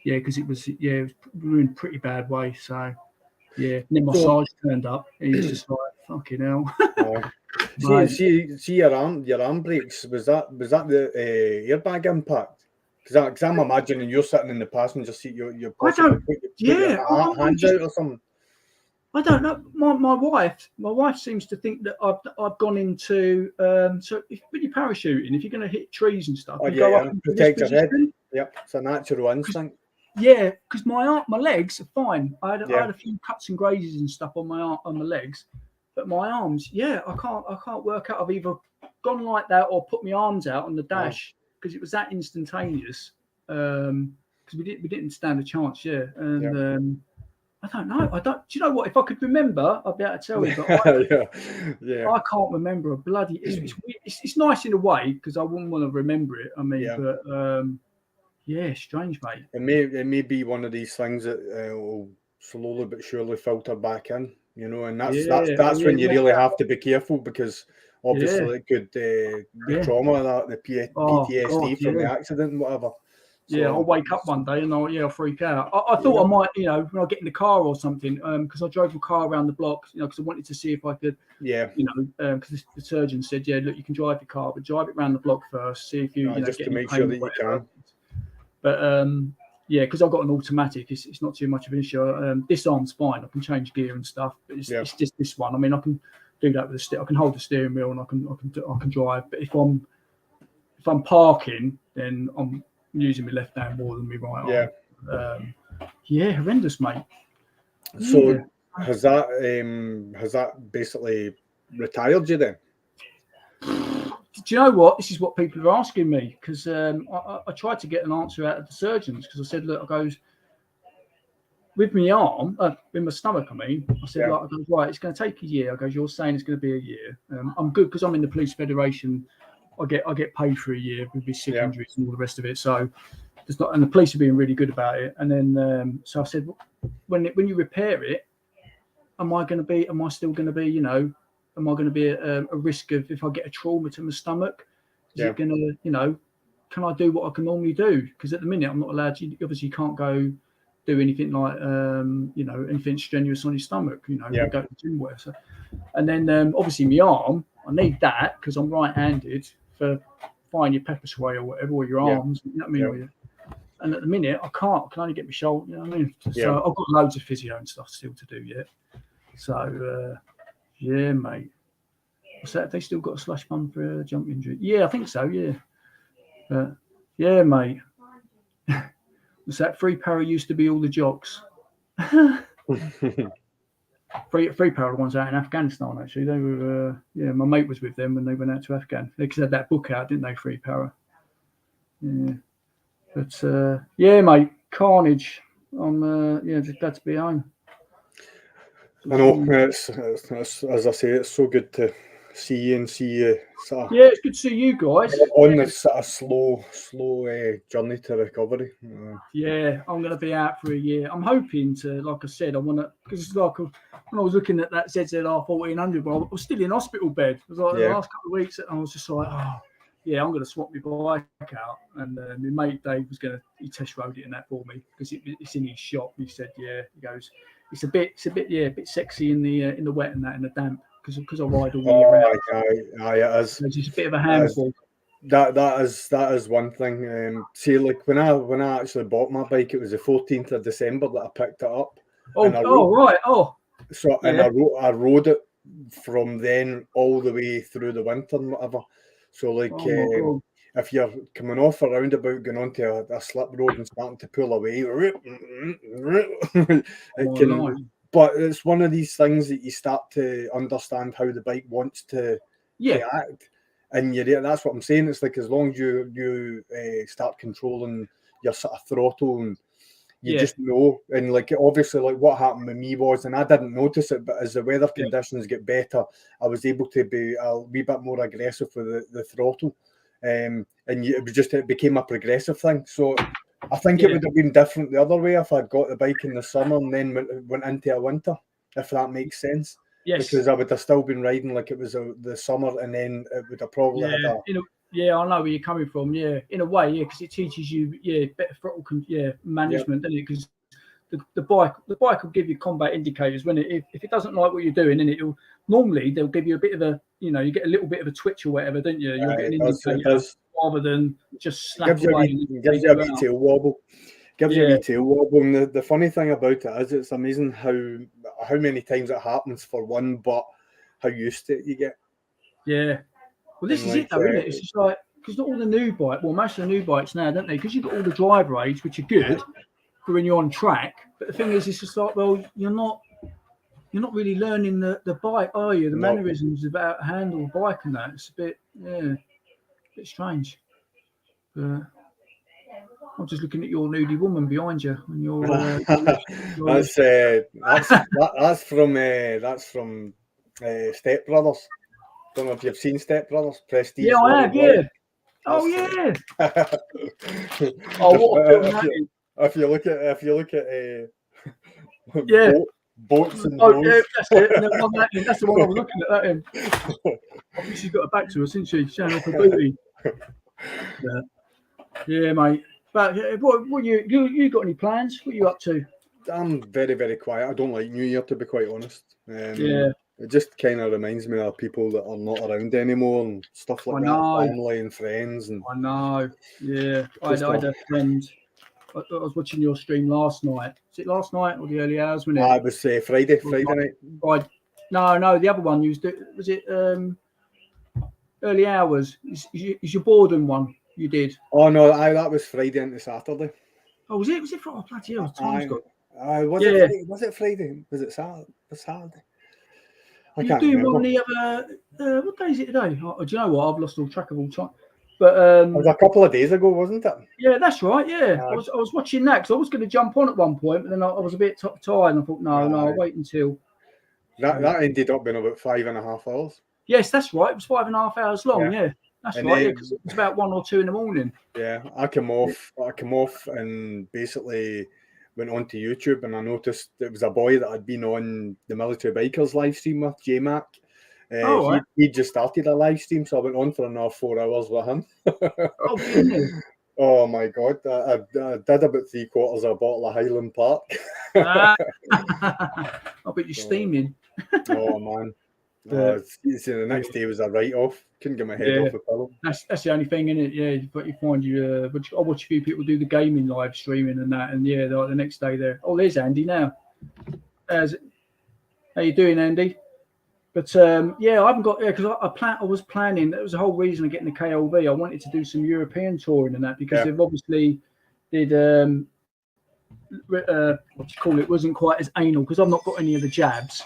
Because it was we were in a pretty bad way. So. Yeah, and then my Sarge turned up, and he's just like, fucking hell. See your arm brakes, was that the airbag impact? Because I'm imagining you're sitting in the passenger seat, you're possibly put your hands out or something. I don't know. My wife seems to think that I've gone into so when you're parachuting, if you're going to hit trees and stuff, you go up and protect your head. Yep, it's a natural instinct. Yeah, because my legs are fine. I had a few cuts and grazes and stuff on my legs, but my arms, I can't work out. I've either gone like that or put my arms out on the dash because it was that instantaneous. Because we didn't stand a chance. Yeah, and I don't know. Do you know what? If I could remember, I'd be able to tell you. But I can't remember a bloody. It's nice in a way because I wouldn't want to remember it. I mean, but. Yeah, strange, mate. It may be one of these things that will slowly but surely filter back in, and that's when you really have to be careful because obviously it could the trauma, the PTSD from the accident and whatever. So, I'll wake up one day and I'll freak out. I thought I might, when I get in the car or something, because I drove the car around the block, because I wanted to see if I could, because the surgeon said, look, you can drive the car, but drive it around the block first, see if you, just to make sure that you can. But because I've got an automatic, it's not too much of an issue. This arm's fine; I can change gear and stuff. But it's just this one. I mean, I can do that with the I can hold the steering wheel and I can drive. But if I'm parking, then I'm using my left hand more than my right arm. Horrendous, mate. So has that basically retired you then? Do you know what? This is what people are asking me because I tried to get an answer out of the surgeons because I said, look, I goes with my arm, with my stomach. I mean, I said, I goes, right, it's going to take a year. I goes, you're saying it's going to be a year. I'm good because I'm in the police federation. I get paid for a year with my sick injuries and all the rest of it. So there's not, and the police are being really good about it. And then so I said, when you repair it, am I still going to be, am I going to be a risk of if I get a trauma to my stomach? Is it going to, can I do what I can normally do? Because at the minute I'm not allowed to. Obviously, you can't go do anything like, anything strenuous on your stomach. Go to the gym, whatever. So, and then obviously my arm, I need that because I'm right-handed for firing your pepper spray or whatever, or your arms. You know what I mean? And at the minute I can't. I can only get my shoulder. You know what I mean? So I've got loads of physio and stuff still to do yet. So. Yeah, mate. What's that? Have they still got a slush fund for a jump injury? Yeah, I think so. Yeah. Yeah, mate. What's that? Free para used to be all the jocks. Free para ones out in Afghanistan. Actually, they were. My mate was with them when they went out to Afghan. They had that book out, didn't they? Free para. Yeah, but yeah, mate, carnage. I'm yeah, just glad to be home. I know, it's, as I say, it's so good to see you and see you sort of Yeah, it's good to see you guys. on this sort of slow journey to recovery. Yeah, I'm going to be out for a year. I'm hoping to, like I said, I want to, because it's like when I was looking at that ZZR 1400, but I was still in hospital bed. It was like the last couple of weeks, and I was just like, oh, yeah, I'm going to swap my bike out. And my mate Dave was going to, he test rode it in that for me because it's in his shop. He said, yeah, he goes, it's a bit, yeah, a bit sexy in the wet and that, in the damp, because I ride all year round. Aye, it is. It's just a bit of a handful. That is one thing. See, like when I actually bought my bike, it was the 14th of December that I picked it up. Right. Oh. So and I rode it from then all the way through the winter and whatever. So like if you're coming off a roundabout, going onto a slip road and starting to pull away, but it's one of these things that you start to understand how the bike wants to act. And that's what I'm saying. It's like as long as you start controlling your sort of throttle and you just know. And like obviously, like what happened with me was, and I didn't notice it, but as the weather conditions get better, I was able to be a wee bit more aggressive with the throttle. It became a progressive thing. So I think it would have been different the other way if I'd got the bike in the summer and then went into a winter, if that makes sense. Yes. Because I would have still been riding like it was the summer, and then it would have probably had a... I know where you're coming from. Yeah, in a way, because it teaches you, better throttle management, doesn't it? Because the bike will give you combat indicators when if it doesn't like what you're doing, and they'll give you a bit of a, you get a little bit of a twitch or whatever, don't you? You'll get an indicator rather than just slap away. Gives you a wee tail wobble. Gives you a wee tail wobble. And the funny thing about it is, it's amazing how many times it happens for one, but how used to it you get. Yeah. Well, this is it though, isn't it? It's just like, because all the new bikes, well, most of the new bikes now, don't they? Because you've got all the driver aids, which are good for when you're on track. But the thing is, it's just like, well, you're not really learning the bike, are you? The mannerisms about handle bike and that. It's a bit strange. But I'm just looking at your nudie woman behind you, and your. That's from Step Brothers. Don't know if you've seen Step Brothers. Prestige. Yeah, I have. Yeah. Oh yeah. If you look at boats and boats. Yeah, that's it. And that's the one I was looking at. That him. I think she's got her back to us, isn't she? Showing off her booty. Yeah, mate. But what you got any plans? What are you up to? I'm very, very quiet. I don't like New Year, to be quite honest. It just kind of reminds me of people that are not around anymore and stuff like that, family and friends. And I know. Yeah, I had a friend. I was watching your stream last night. Was it last night or the early hours? Wasn't it? It was Friday night. No, the other one was it early hours? Is your boredom one you did? Oh no, that was Friday into Saturday. Oh, was it? Was it Friday? Oh, bloody hell! Time's got. Was it Friday? Was it Saturday? I can't remember. One the other. What day is it today? Oh, do you know what? I've lost all track of all time. But it was a couple of days ago, wasn't it? Yeah, that's right. Yeah, I was watching that because I was going to jump on at one point, but then I was a bit tired, and I thought, no, I'll wait until. That ended up being about 5.5 hours. Yes, that's right. It was 5.5 hours long. Yeah, that's right. Because it was about 1 or 2 in the morning. Yeah, I came off and basically went onto YouTube, and I noticed it was a boy that had been on the Military Bikers live stream with, J-Mac. He just started a live stream, so I went on for another 4 hours with him. Oh, goodness. Oh my God, I did about 3/4 of a bottle of Highland Park. I bet you're steaming. Oh man. The next day was a write-off. Couldn't get my head off a pillow. That's the only thing, isn't it? Yeah, but you find I watch a few people do the gaming live streaming and that, and like the next day there. Oh, there's Andy now. How you doing, Andy? But I haven't got because I was planning. That was the whole reason of getting the KLV. I wanted to do some European touring and that because they've obviously did what you call it wasn't quite as anal because I've not got any of the jabs.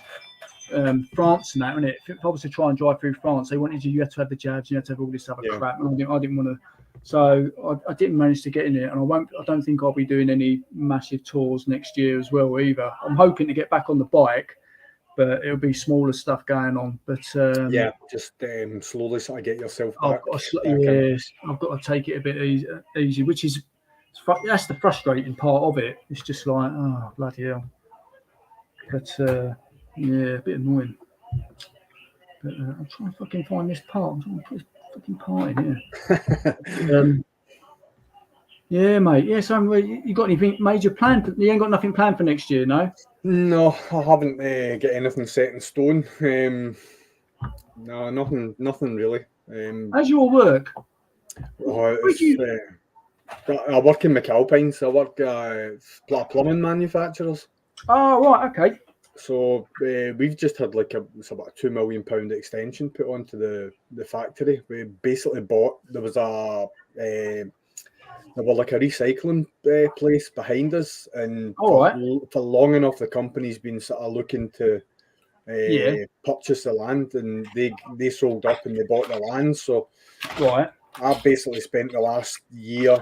France and that, and if I was to try and drive through France, they wanted you had to have the jabs, you had to have all this other crap, and I didn't want to So I didn't manage to get in it, and I don't think I'll be doing any massive tours next year as well either. I'm hoping to get back on the bike, but it'll be smaller stuff going on. But yeah, just slowly sort of get yourself I've back. got to, back in. yes, I've got to take it a bit easy, which is that's the frustrating part of it. It's just like, oh bloody hell. But yeah, a bit annoying. But I'm trying to fucking find this part. I'm trying to put this fucking part in here. Yeah, mate. Yeah, so you got anything major planned? You ain't got nothing planned for next year, no? No, I haven't got anything set in stone. No, nothing really. How's your work? I work in McAlpine, so I work plumbing manufacturers. Oh, right, okay. So we've just had it's about a £2 million extension put onto the factory. We basically bought there was like a recycling place behind us, and for long enough the company's been sort of looking to purchase the land, and they sold up and they bought the land. So I've basically spent the last year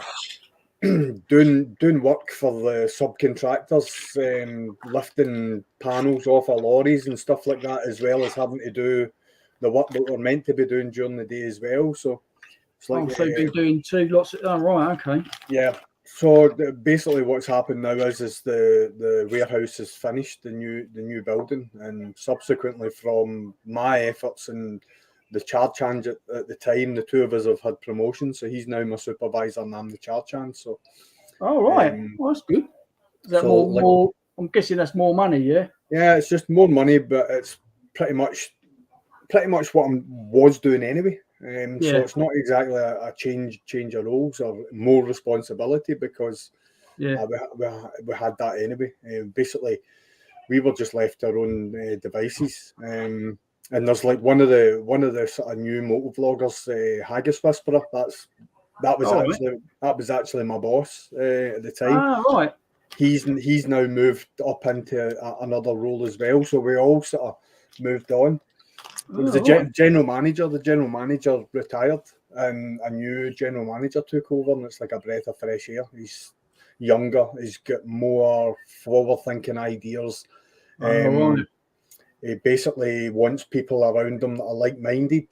doing work for the subcontractors, lifting panels off of lorries and stuff like that, as well as having to do the work that we're meant to be doing during the day as well. So it's like so you've been doing two lots. Right, okay. Yeah. So basically, what's happened now is the warehouse is finished, the new building, and subsequently from my efforts and the charge hand at the time, the two of us have had promotions. So he's now my supervisor, and I'm the charge hand. So, well, that's good. Is that more? I'm guessing that's more money, yeah. Yeah, it's just more money, but it's pretty much what I was doing anyway. So it's not exactly a change of roles or more responsibility, because we had that anyway. Basically, we were just left our own devices. And there's like one of the sort of new motor vloggers, Haggis Whisperer. That was actually my boss at the time. Ah, right. He's now moved up into another role as well. So we all sort of moved on. It was the general manager. The general manager retired, and a new general manager took over, and it's like a breath of fresh air. He's younger. He's got more forward-thinking ideas. He basically wants people around him that are like-minded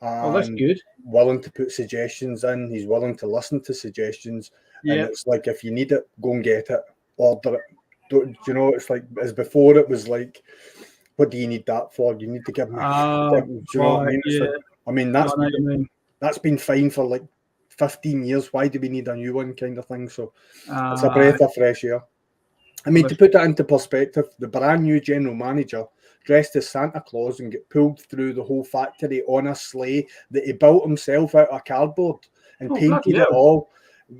and that's good. willing to put suggestions in. He's willing to listen to suggestions, and it's like, if you need it, go and get it, order it. You know, it's like, as before it was like, what do you need that for? You need to give me. Do you know what I mean? I mean, that's been fine for like 15 years. Why do we need a new one, kind of thing? So it's a breath of fresh air. I mean, to put that into perspective, the brand new general manager dressed as Santa Claus and get pulled through the whole factory on a sleigh that he built himself out of cardboard and painted it all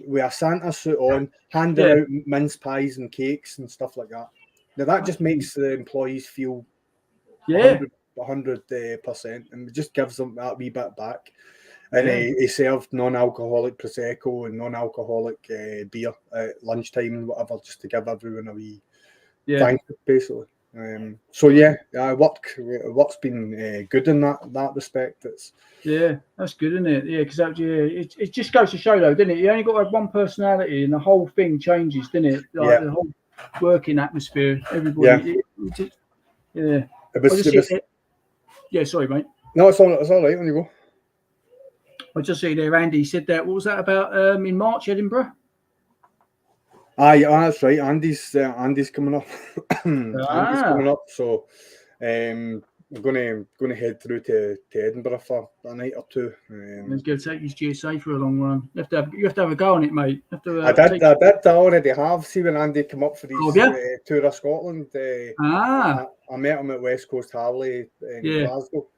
with a Santa suit on, handing out mince pies and cakes and stuff like that. Now that just makes the employees feel 100%, and it just gives them that wee bit back. And he served non-alcoholic prosecco and non-alcoholic beer at lunchtime and whatever, just to give everyone a wee thank you, basically. Work's been good in that respect. That's good, isn't it? Yeah, because it just goes to show, though, doesn't it? You only got to have one personality, and the whole thing changes, doesn't it? Like the whole working atmosphere, everybody. Sorry, mate. No, it's all right when you go. I just see there, Andy said that. What was that about in March, Edinburgh? Aye, that's right. Andy's coming up. Andy's coming up. So we're gonna head through to Edinburgh for a night or two. He's going to take his GSA for a long run. You have to have a go on it, mate. I already have. See, when Andy came up for his tour of Scotland, I met him at West Coast Harley in Glasgow.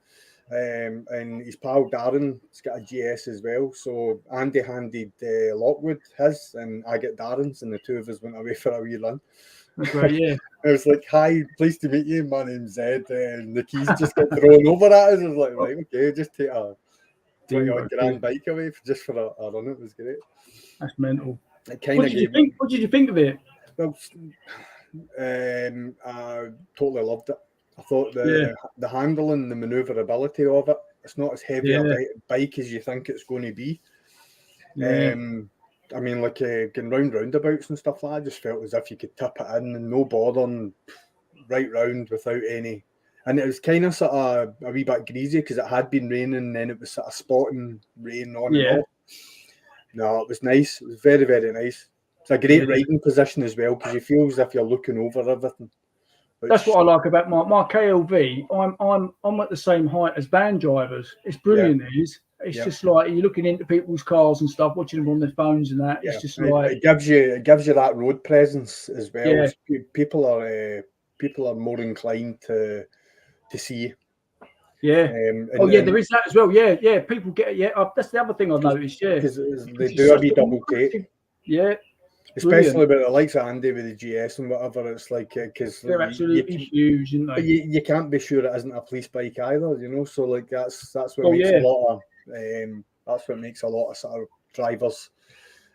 And his pal Darren's got a GS as well. So Andy handed Lockwood his, and I get Darren's, and the two of us went away for a wee run. That's right, yeah. I was like, "Hi, pleased to meet you. My name's Ed." And the keys just got thrown over at us. I was like, "Right, okay, just take a 20-odd grand bike away just for a run." It was great. That's mental. It kind of gave. What did you think of it? Well, I totally loved it. I thought the handling, the manoeuvrability of it, it's not as heavy a bike as you think it's going to be. Yeah. I mean, like going round roundabouts and stuff like that, I just felt as if you could tip it in and no bothering right round without any. And it was kind of sort of a wee bit greasy because it had been raining and then it was sort of spotting rain on and off. No, it was nice. It was very, very nice. It's a great riding position as well because you feel as if you're looking over everything. That's what I like about my KLV. I'm at the same height as van drivers. It's brilliant. It is. It's just like you're looking into people's cars and stuff, watching them on their phones and that. It's just like it gives you that road presence as well. Yeah. People are more inclined to see. Yeah. There is that as well. Yeah. People get it. Yeah, that's the other thing I've noticed. Yeah, because they do a wee double take. Yeah. Especially with the likes of Andy with the GS and whatever, it's like because they're absolutely huge, aren't they? You can't be sure it isn't a police bike either, you know. So like that's what makes a lot of that's what makes a lot of sort of drivers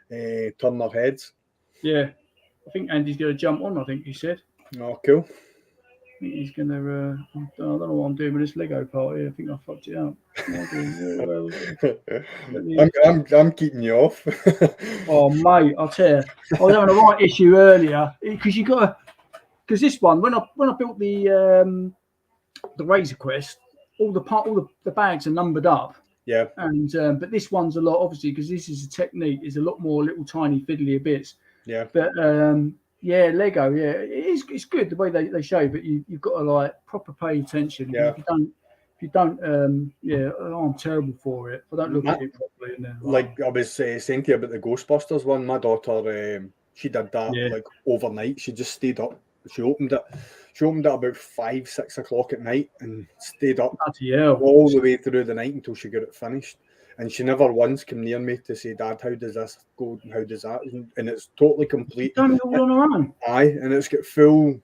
turn their heads. Yeah, I think Andy's going to jump on. I think he said. Oh, cool. I think he's going to. I don't know what I'm doing with this Lego party. I think I fucked it up. I'm keeping you off. Oh mate, I'll tell you, I was having a right issue earlier because you got to, because this one when I built the Razor Quest, all the bags are numbered up. Yeah. And but this one's a lot, obviously, because this is a technique. Is a lot more little tiny fiddly bits. Yeah. But Lego, it's good the way they show, but you've got to like proper pay attention. Yeah. If you don't, I'm terrible for it. If I don't look at it properly, and then like I was saying to you about the Ghostbusters one, my daughter, she did that like overnight. She just stayed up. She opened it about 5, 6 o'clock at night and stayed up all the way through the night until she got it finished. And she never once came near me to say, "Dad, how does this go? And how does that?" And it's totally complete. Done it all on her own. Aye, and it's got full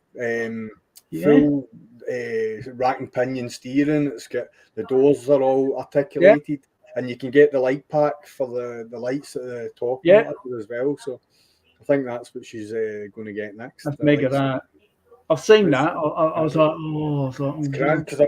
rack and pinion steering. It's got the doors are all articulated, and you can get the light pack for the lights at the top as well. So I think that's what she's going to get next. That's mega. That I've seen that. I was like, it's grand because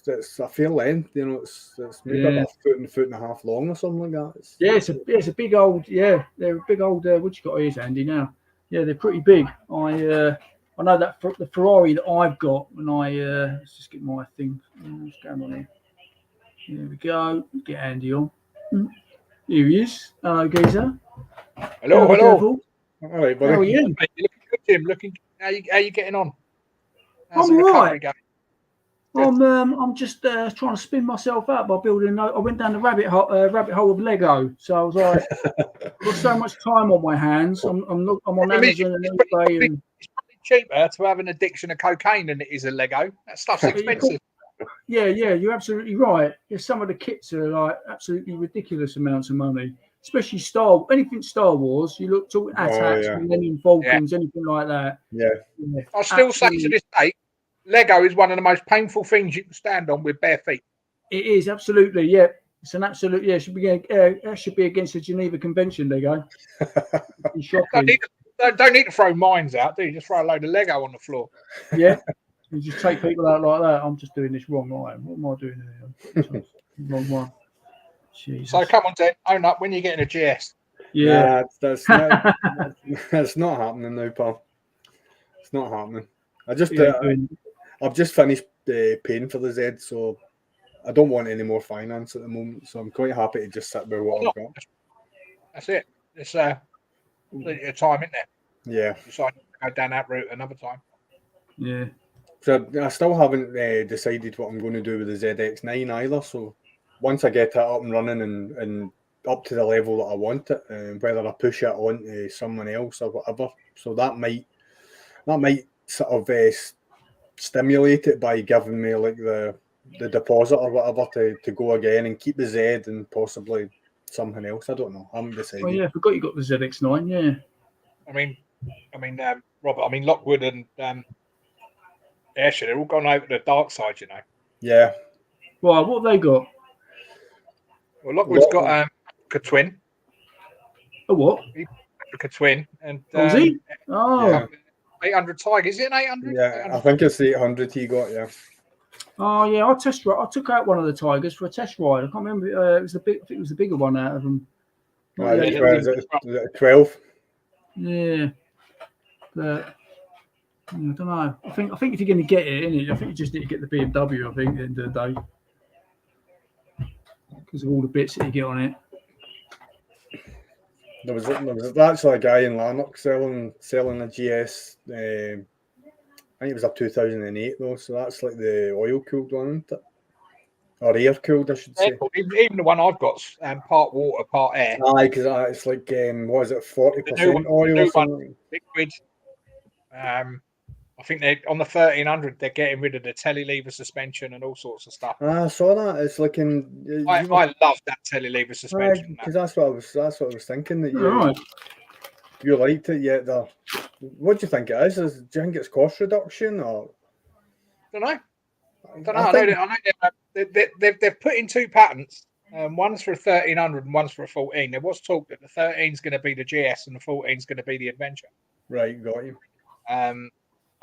it's a fair length. You know, it's maybe about a foot and a half long or something like that. It's a big old. Yeah, they're a big old. What you got here, Andy? Now, yeah, they're pretty big. I know that the Ferrari that I've got when let's just get my thing. What's going on here? Here we go. Get Andy on. Here he is. Hello, geezer. Hello. All right, buddy. How are you? You're looking good, Tim. How you getting on? How's I'm right. I'm just trying to spin myself out by building. I went down the rabbit hole of Lego. So I was like, I've got so much time on my hands. I'm on Amazon and eBay. It's probably cheaper to have an addiction of cocaine than it is a Lego. That stuff's expensive. Yeah, you're absolutely right. Yeah, some of the kits are like absolutely ridiculous amounts of money. Especially anything Star Wars. You look talking AT-ATs, Millennium Falcons, anything like that. Yeah. I still say to this day, Lego is one of the most painful things you can stand on with bare feet. It is absolutely, yeah. It's an absolute, yeah. It should be against the Geneva Convention. Lego. Shocking. Don't need to throw mines out, do you? Just throw a load of Lego on the floor. Yeah. You just take people out like that. I'm just doing this wrong. Right? What am I doing here? Wrong one. Jesus. So come on, Ted, own up when you're getting a GS. Yeah, that's not happening now, pal. It's not happening. I've just finished paying for the Z, so I don't want any more finance at the moment. So I'm quite happy to just sit with what I've got. That's it. It's plenty of time, isn't there? Yeah. Decide to go down that route another time. Yeah. So I still haven't decided what I'm going to do with the ZX9 either. So once I get it up and running and up to the level that I want it, whether I push it on to someone else or whatever, so that might sort of stimulate it by giving me like the deposit or whatever to go again and keep the Z and possibly something else. I don't know. I haven't decided. Oh yeah, I forgot you got the ZX9. Yeah. I mean, Robert. I mean, Lockwood and Ayrshire, they're all gone over to the dark side, you know. Yeah. Well, what have they got? Well, Lockwood's got a twin. A what? A twin. And was he? Oh. Yeah, 800 Tiger. Is it an 800? Yeah, 800? I think it's the 800 he got, yeah. Oh, yeah, I took out one of the Tigers for a test ride. I can't remember. I think it was the bigger one out of them. Not yet. Is it 12? Yeah, but I don't know. I think if you're going to get it, innit, I think you just need to get the BMW. I think at the end of the day, because of all the bits that you get on it. There was actually a guy in Lanark selling a GS. I think it was a 2008 though, so that's like the oil cooled one, isn't it? Or air cooled, I should say. Even the one I've got's part water, part air. Aye, because it's like what is it, 40% oil or something? Liquid. I think they on the 1300 they're getting rid of the telelever suspension and all sorts of stuff. I saw that. It's like I love that telelever suspension because that's what I was thinking that Right. you liked it. Yet what do you think it is? Do you think it's cost reduction or? I know. They've put in 2 patents. One's for a 1300 and one's for a 14. There was talk that the 13 is going to be the GS and the 14 is going to be the Adventure. Right, got you.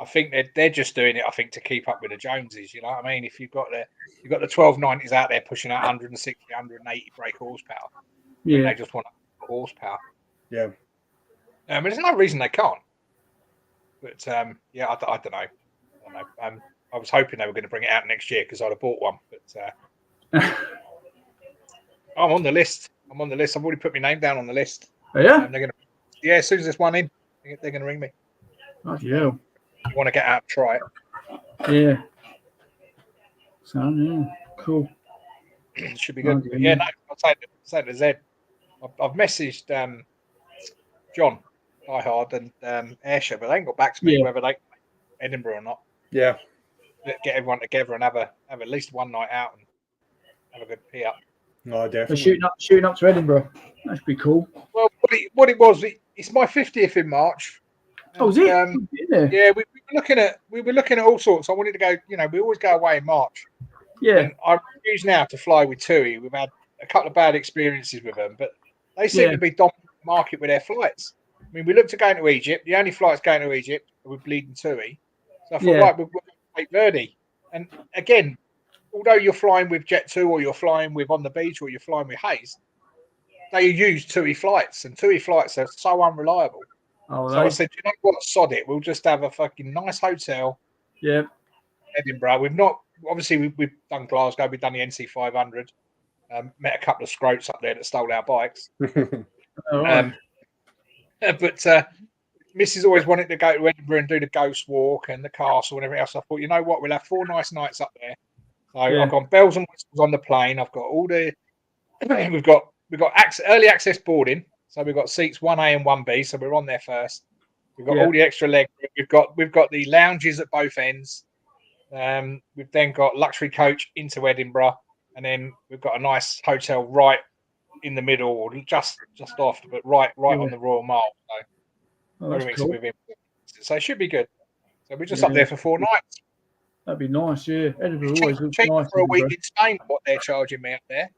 I think they're just doing it. I think to keep up with the Joneses. You know what I mean? If you've got the 1290s out there pushing out 160, 180 brake horsepower, Yeah, they just want horsepower. Yeah. There's no reason they can't. But yeah, I don't know. I was hoping they were going to bring it out next year because I'd have bought one. But I'm on the list. I've already put my name down on the list. oh, yeah. As soon as there's one in, they're going to ring me. Oh, yeah. You want to get out and try it? Yeah. So yeah, cool. It should be good. Oh, But yeah, no, I'll say to Zed. I've messaged John Diehard and Ayrshire, but they ain't got back to me whether they Edinburgh or not. Yeah. Get everyone together and have at least one night out and have a good pee up. No, definitely. Shooting up to Edinburgh. That should be cool. Well, what it was, it's my 50th in March. Oh, is it? Yeah, we were looking at all sorts. I wanted to go. You know, we always go away in March. Yeah. And I refuse now to fly with TUI. We've had a couple of bad experiences with them, but they seem to be dominating the market with their flights. I mean, we looked at going to Egypt. The only flights going to Egypt were bleeding TUI. So I thought, right, we'll take Verdi. And again, although you're flying with Jet2 or you're flying with On the Beach or you're flying with Hayes, they use TUI flights, and TUI flights are so unreliable. Oh, so I said, you know what, sod it. We'll just have a fucking nice hotel. Yeah. Edinburgh. We've done Glasgow, we've done the NC 500. Met a couple of scroats up there that stole our bikes. Right. But Mrs. always wanted to go to Edinburgh and do the Ghost Walk and the castle and everything else. I thought, you know what, we'll have 4 nice nights up there. So I've got bells and whistles on the plane. I've got all the we've got early access boarding. So we've got seats 1A and 1B. So we're on there first. We've got all the extra leg. We've got the lounges at both ends. We've then got luxury coach into Edinburgh, and then we've got a nice hotel right in the middle, or just off, but right on the Royal Mile. So that's cool. So it should be good. So we're just up there for 4 nights. That'd be nice, yeah. Edinburgh always looks nice for a week in Spain. What they're charging me up there,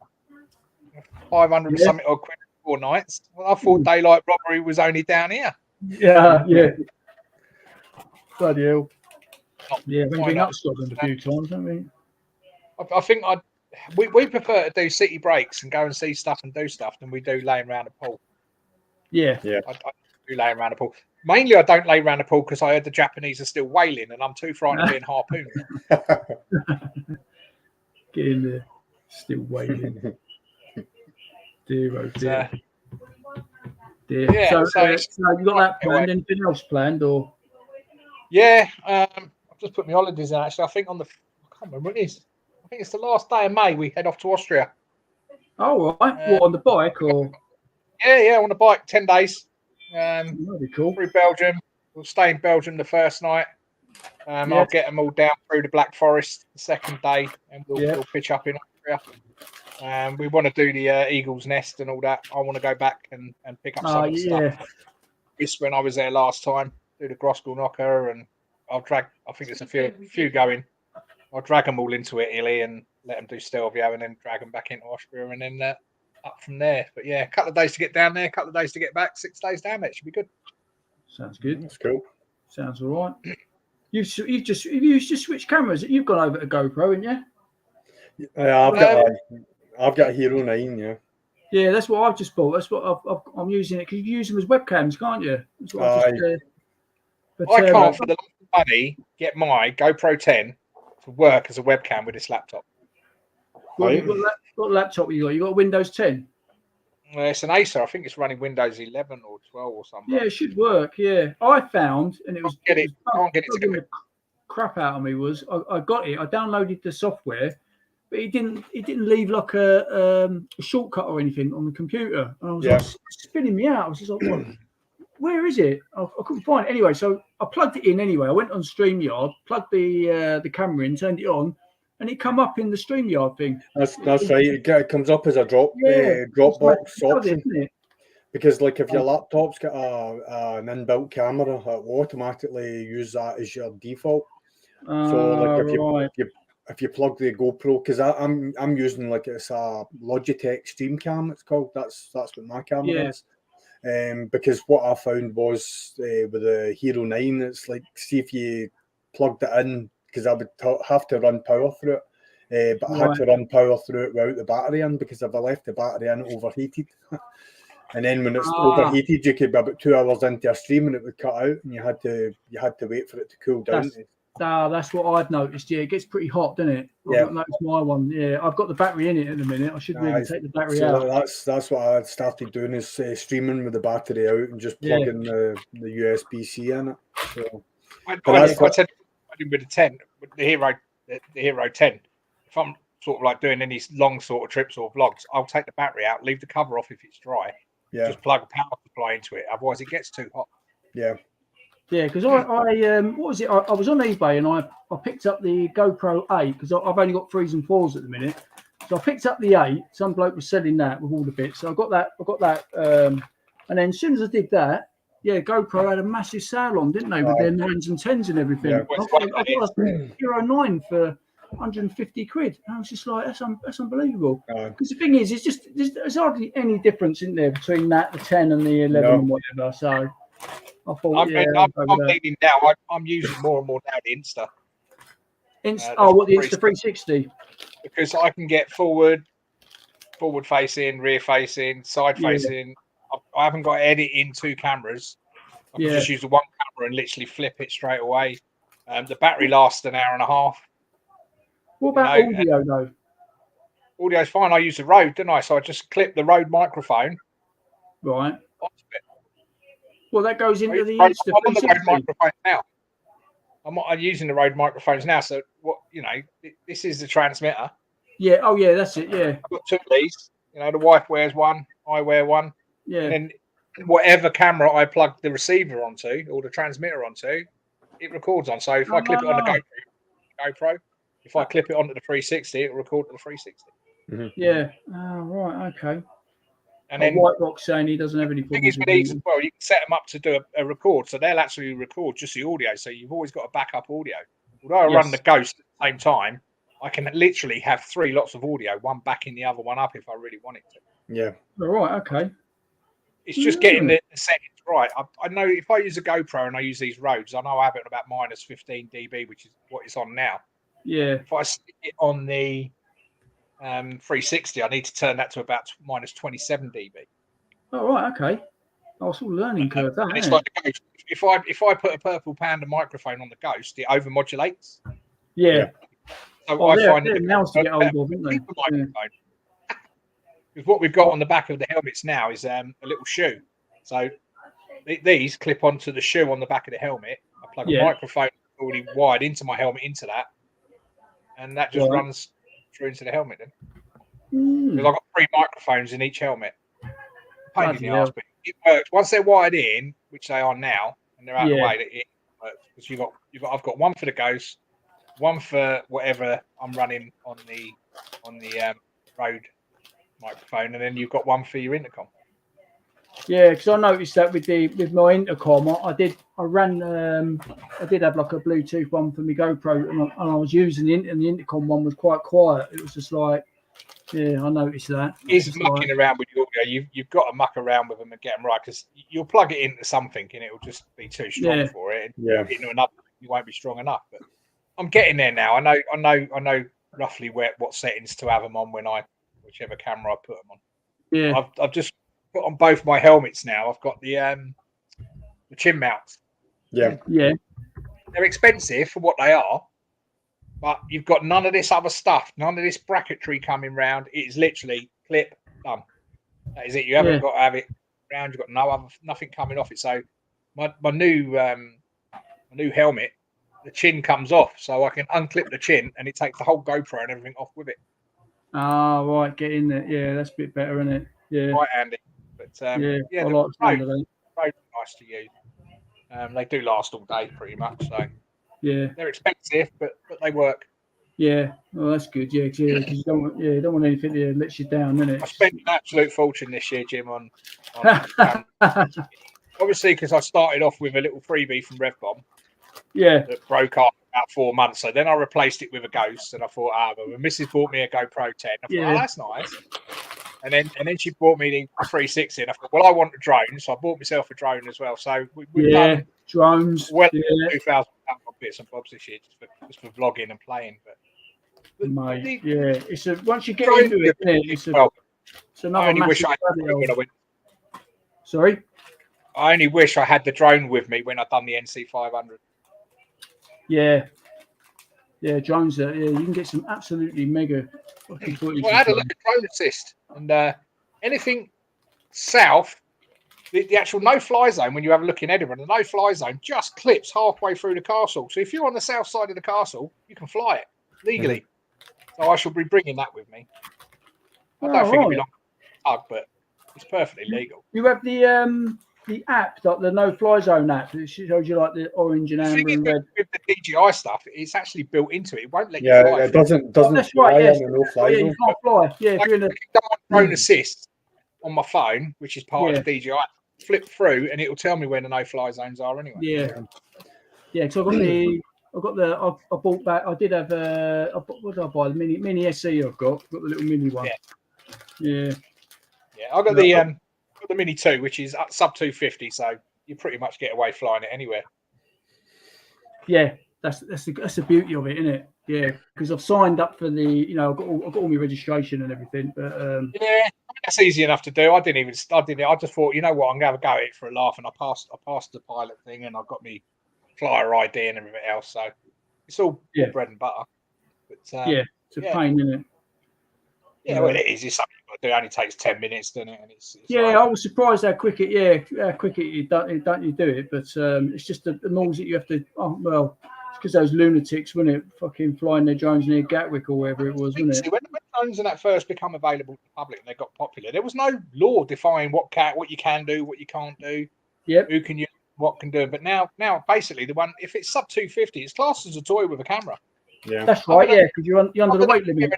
500 something odd quid for 4 nights. Well, I thought daylight robbery was only down here. Yeah. Bloody hell. Yeah, we've been up to Scotland a few times, haven't we? I think we prefer to do city breaks and go and see stuff and do stuff than we do laying around a pool. Yeah. I do laying around a pool. Mainly, I don't lay around a pool because I heard the Japanese are still whaling and I'm too frightened of being harpooned. Get in there. Still wailing. Dear, oh dear. Dear. Yeah, So you got that planned? Anything else planned? Or? Yeah, I've just put my holidays in actually. I think I can't remember what it is. I think it's the last day of May we head off to Austria. Oh, right. What, on the bike or? Yeah, on the bike, 10 days. That'd be cool. Through Belgium. We'll stay in Belgium the first night. I'll get them all down through the Black Forest the second day, and we'll pitch up in Austria. We want to do the Eagle's Nest and all that. I want to go back and pick up some of the stuff. This when I was there last time, do the Groskel Knocker, and I'll drag. I think there's a few going. I'll drag them all into Italy and let them do Stelvio, and then drag them back into Austria, and then up from there. But yeah, a couple of days to get down there, a couple of days to get back, 6 days down there. It should be good. Sounds good. That's cool. Sounds all right. You've just switched cameras. You've gone over to GoPro, haven't you? I've got a Hero 9. Yeah. Yeah, that's what I've just bought. That's what I'm using it because you can use them as webcams, can't you? That's what I just. I can't, for the money, get my GoPro 10 to work as a webcam with this laptop. What have you got a laptop you got? You got a Windows 10? It's an Acer. I think it's running Windows 11 or 12 or something. Yeah, it should work. Yeah, I found, and it was Can't get it together. The crap out of me was I got it. I downloaded the software, but it didn't leave like a shortcut or anything on the computer. And I was like spinning me out. I was just like, what? Where is it? I couldn't find it. Anyway, so I plugged it in anyway. I went on StreamYard, plugged the camera in, turned it on, and it come up in the StreamYard thing. That's right. It comes up as a Dropbox option. Because like if your laptop's got an inbuilt camera, it will automatically use that as your default. So like if you plug the GoPro, because I'm using like it's a Logitech StreamCam, it's called. That's what my camera is. Because what I found was with the Hero 9, it's like, see if you plugged it in, because I would have to run power through it, but I had to run power through it without the battery in, because if I left the battery in, it overheated. And then when it's overheated, you could be about 2 hours into a stream and it would cut out, and you had to wait for it to cool down. That's what I've noticed. Yeah, it gets pretty hot, doesn't it? Yeah, that's my one. Yeah, I've got the battery in it at the minute. I should really take the battery out. That's what I started doing, is streaming with the battery out and just plugging the USB-C in it. So I said with the 10, with the Hero 10. If I'm sort of like doing any long sort of trips or vlogs, I'll take the battery out, leave the cover off if it's dry. Yeah. Just plug a power supply into it. Otherwise, it gets too hot. Yeah. Yeah, because I what was it? I was on eBay and I picked up the GoPro 8 because I've only got 3s and 4s at the minute. So I picked up the 8. Some bloke was selling that with all the bits. So I got that. And then as soon as I did that, GoPro had a massive sale on, didn't they? With their 9s and 10s and everything. Yeah. I got a Hero 9 for 150 quid. And I was just like, that's unbelievable. Because the thing is, it's just there's hardly any difference in there between that, the 10 and the 11 and whatever. So I thought, I'm leading now. I'm using more and more now the Insta. The Insta 360? Because I can get forward facing, rear facing, side facing. I haven't got to edit in 2 cameras. I can just use the one camera and literally flip it straight away. The battery lasts an hour and a half. What about audio though? Audio's fine. I use the Rode, don't I? So I just clip the Rode microphone. Right. Well, that goes into the Insta 360. I'm on the Rode microphone now. I'm using the Rode microphones now. So this is the transmitter. Yeah. Oh, yeah. That's it. Yeah. I've got 2 of these. The wife wears one. I wear one. Yeah. And then whatever camera I plug the receiver onto or the transmitter onto, it records on. So if I clip it on the GoPro, if I clip it onto the 360, it'll record to the 360. Mm-hmm. Yeah. Oh, right. Okay. And then White Rock saying he doesn't have any problems with these as well. You can set them up to do a record, so they'll actually record just the audio. So you've always got a backup audio. Although I run the Ghost at the same time, I can literally have 3 lots of audio, one backing the other one up if I really wanted to. Yeah. All right. Okay. It's just getting the settings right. I know if I use a GoPro and I use these Rodes, I know I have it at about minus 15 dB, which is what it's on now. Yeah. If I stick it on the 360, I need to turn that to about minus 27 dB. Oh, right. Okay. I was all learning curve. That, it's like the Ghost. If I put a Purple Panda microphone on the Ghost, it overmodulates. Yeah. So I find that now to get hold of, isn't they? Because what we've got on the back of the helmets now is a little shoe. So these clip onto the shoe on the back of the helmet. I plug a microphone already wired into my helmet into that, and that just runs through into the helmet. Then because I've got 3 microphones in each helmet. Pain in the arse, but it works once they're wired in, which they are now, and they're out of the way. It works because I've got one for the Ghost, one for whatever I'm running on the Rode microphone, and then you've got one for your intercom. Yeah, because I noticed that with my intercom, I did have like a Bluetooth one for my GoPro, and I was using and the intercom one was quite quiet. It was just like, I noticed that. It's mucking around with your audio. You've got to muck around with them and get them right, because you'll plug it into something and it will just be too strong for it. And into another, you won't be strong enough. But I'm getting there now. I know roughly what settings to have them on when whichever camera I put them on. Yeah. I've just put on both my helmets now. I've got the chin mounts. Yeah. Yeah. They're expensive for what they are, but you've got none of this other stuff, none of this bracketry coming round. It's literally clip, done. That is it. You haven't got to have it round. You've got nothing coming off it. So my new helmet, the chin comes off, so I can unclip the chin and it takes the whole GoPro and everything off with it. Ah, right, get in there. Yeah, that's a bit better, isn't it? Yeah. Quite handy. But I the like the sound of that. Roads are nice to use. They do last all day pretty much. So Yeah. they're expensive, but they work. Yeah. Well, that's good. Yeah, because you don't want anything that lets you down, innit? I spent an absolute fortune this year, Jim, on obviously because I started off with a little freebie from RevBomb. Yeah. That broke off about 4 months. So then I replaced it with a Ghost, and I thought, but when Mrs. bought me a GoPro 10, I thought, that's nice. And then she bought me the 360, and I thought, well, I want a drone, so I bought myself a drone as well. So we've done drones. well, £2,000 on bits and bobs this year just for vlogging and playing. But mate, it's once you get into it, it's another. I only wish I had the drone when I went. Sorry. I only wish I had the drone with me when I done the NC 500. Yeah, drones. You can get some absolutely mega fucking footage. Well, I had a look at drone assist, and anything south, the actual no-fly zone. When you have a look in Edinburgh, the no-fly zone just clips halfway through the castle. So if you're on the south side of the castle, you can fly it legally. Mm-hmm. So I shall be bringing that with me. I don't think it'll be long, but it's perfectly legal. You have the app, like the no-fly zone app, that shows you like the orange and amber and red. With the DJI stuff, it's actually built into it. It won't let you fly. Yeah, it doesn't. That's right. Yes. No-fly zone. You can't fly. Yeah, if you're in a drone assist on my phone, which is part of the DJI, flip through and it'll tell me where the no-fly zones are anyway. Yeah. So I bought back. I did have what did I buy? The mini SE. I've got the little mini one. Yeah. I got the Mini 2, which is sub 250, so you pretty much get away flying it anywhere. Yeah, that's the beauty of it, isn't it? Yeah, because I've signed up for the, I've got all my registration and everything. But that's easy enough to do. I didn't even study it. I just thought, you know what, I'm gonna have a go at it for a laugh, and I passed the pilot thing, and I've got me flyer ID and everything else. So it's all bread and butter. But it's a pain, isn't it? Yeah, well, it is. It's something you've got to do. It only takes 10 minutes, doesn't it? And it's I was surprised how quick it you do it, but it's just the noise that you have to. Oh well, it's because those lunatics, wasn't it, fucking flying their drones near Gatwick or wherever it was, wasn't it? When drones and that first become available to the public and they got popular, there was no law defining what you can do, what you can't do. Yep. Who can use what can do. But now basically the one, if it's sub 250, it's classed as a toy with a camera. Yeah, that's right. Yeah, because you're under the weight limit.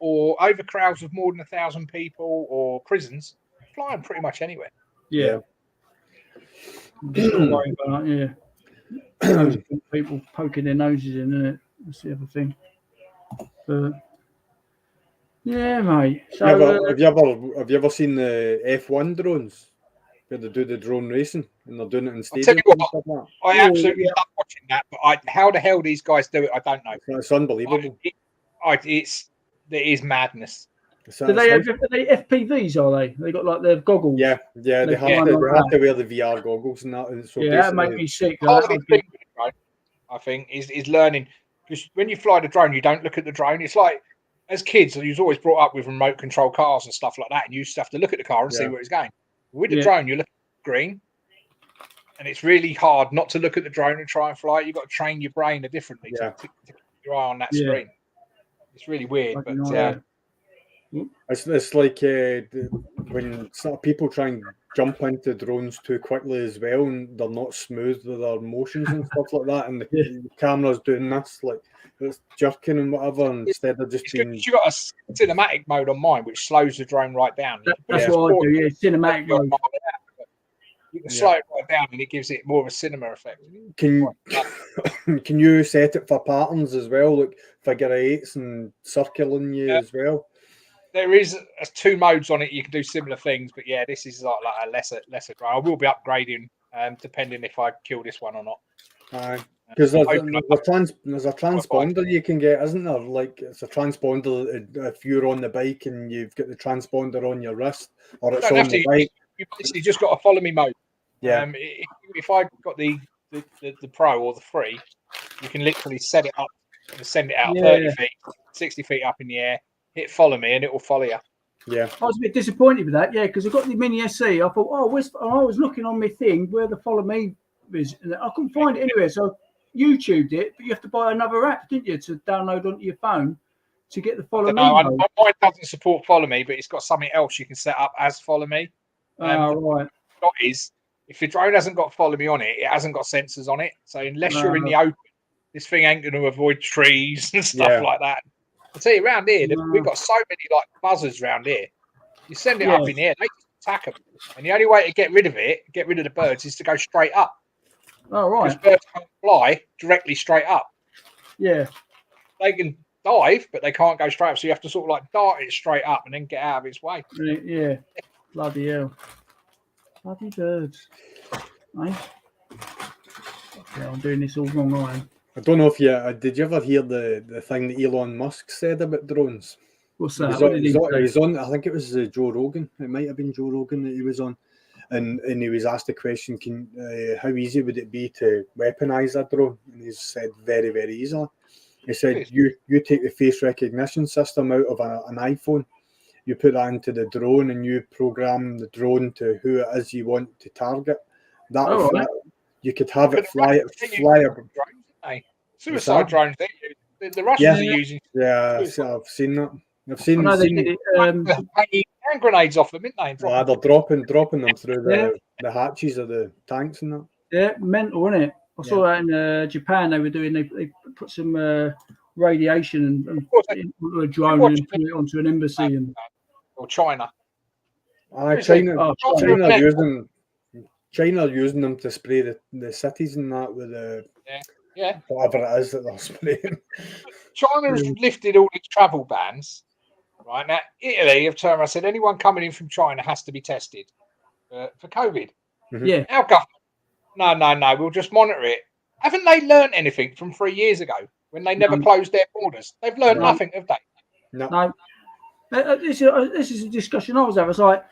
Or overcrowds of more than 1,000 people, or prisons, flying pretty much anywhere. Yeah. Just don't worry about that. People poking their noses in, isn't it? That's the other thing. But yeah, mate. So have you ever seen the F1 drones? Where they do the drone racing and they're doing it in stadiums. I absolutely love watching that, but how the hell these guys do it, I don't know. It's unbelievable. It is madness. Are they FPVs? Are they? They got like their goggles. Yeah. They have to wear the VR goggles and that. And so that make me sick. I think is learning, because when you fly the drone, you don't look at the drone. It's like, as kids, you was always brought up with remote control cars and stuff like that, and you used to have to look at the car and see where it's going. With the drone, you look at the green, and it's really hard not to look at the drone and try and fly it. You've got to train your brain differently to keep your eye on that screen. It's really weird, but it's like when sort of people try and jump into drones too quickly as well, and they're not smooth with their motions and stuff like that, and the camera's doing this, like it's jerking and whatever, instead of just being. You got a cinematic mode on mine, which slows the drone right down. That's what I do. Yeah, cinematic mode. You can slow it right down, and it gives it more of a cinema effect. Can you set it for patterns as well, like figure eights and circling you as well? There is 2 modes on it. You can do similar things, but this is like a lesser drone. I will be upgrading, depending if I kill this one or not. Because there's a transponder you can get, isn't there? Like it's a transponder if you're on the bike and you've got the transponder on your wrist, or it's on the bike. You basically just got a follow me mode. Yeah. If I got the Pro or the Free, you can literally set it up and send it out 30 feet, 60 feet up in the air, hit follow me, and it will follow you. Yeah. I was a bit disappointed with that, because I got the Mini SE. I thought, I was looking on my thing where the follow me is, and I couldn't find it anywhere. So I YouTubed it, but you have to buy another app, didn't you, to download onto your phone to get the follow me. Mine doesn't support follow me, but it's got something else you can set up as follow me. Right. Is if your drone hasn't got follow me on it, it hasn't got sensors on it. So unless you're in the open, this thing ain't going to avoid trees and stuff like that. I tell you, around here, we've got so many like buzzers around here. You send it up in the air, they just attack them. And the only way to get rid of the birds, is to go straight up. Oh, right. Because birds can't fly directly straight up. Yeah. They can dive, but they can't go straight up. So you have to sort of like dart it straight up and then get out of its way. Yeah. Bloody hell. Bloody birds. Right? Okay, I'm doing this all wrong, I am. I don't know if did you ever hear the thing that Elon Musk said about drones? What's that? He was on, I think it was Joe Rogan. It might have been Joe Rogan that he was on. And he was asked the question, how easy would it be to weaponize a drone? And he said very, very easily. He said, you take the face recognition system out of an iPhone, you put that into the drone, and you program the drone to who it is you want to target. You could have it fly. Suicide drones. The Russians are using. Yeah, I've seen that. I've seen hand grenades off them, didn't they? They're dropping them through the hatches of the tanks and that. Yeah, mental, isn't it? I saw that in Japan. They were doing. They put some radiation and into a drone and put it onto an embassy or China. China using them to spray the cities and that with whatever it is that they're spraying. China has lifted all its travel bans. Right now, Italy have turned around and said anyone coming in from China has to be tested for COVID. Mm-hmm. Yeah. Our government, no, we'll just monitor it. Haven't they learned anything from 3 years ago when they never closed their borders? They've learned nothing, have they? No. This is a discussion I was having. It's like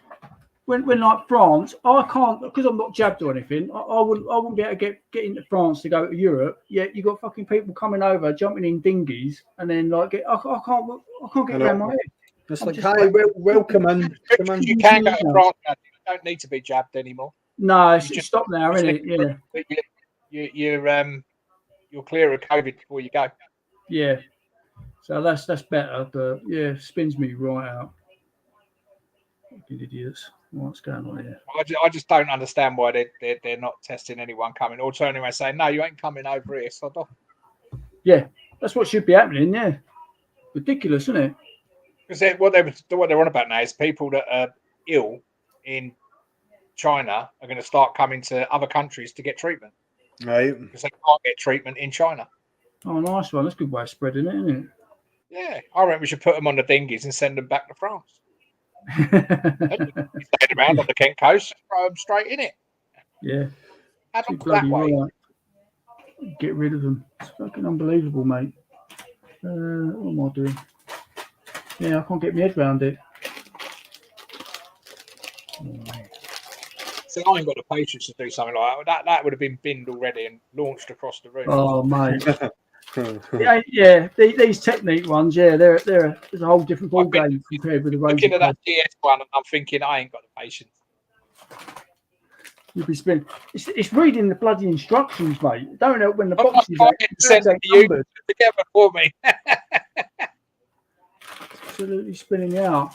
when like France, I can't, because I'm not jabbed or anything. I wouldn't be able to get into France to go to Europe. Yet you got fucking people coming over, jumping in dinghies, and then like I can't get around my head. It's like, hi, welcome in. Come in. You can go to France. You don't need to be jabbed anymore. No, it's just stop now, isn't it? Yeah. You're clear of COVID before you go. Yeah. So that's better, but yeah, spins me right out. Fucking idiots. What's going on here? I just don't understand why they're not testing anyone coming or turning around and saying, no, you ain't coming over here. Sod off. Yeah, that's what should be happening. Yeah, ridiculous, isn't it? Because what they're on about now is people that are ill in China are going to start coming to other countries to get treatment. Right. Because they can't get treatment in China. Oh, nice one. That's a good way of spreading it, isn't it? Yeah, I reckon we should put them on the dinghies and send them back to France. Staying around on the Kent coast, throw them straight in it. Yeah. Add them that way. Right. Get rid of them. It's fucking unbelievable, mate. What am I doing? Yeah, I can't get my head around it. So I ain't got the patience to do something like that. That would have been binned already and launched across the room. Oh, mate. yeah, these technique ones, there's a whole different ball game compared with the race. Looking at that DS one, and I'm thinking I ain't got the patience. You'll be spinning. It's reading the bloody instructions, mate. Don't help when the boxes send you together for me. Absolutely spinning out.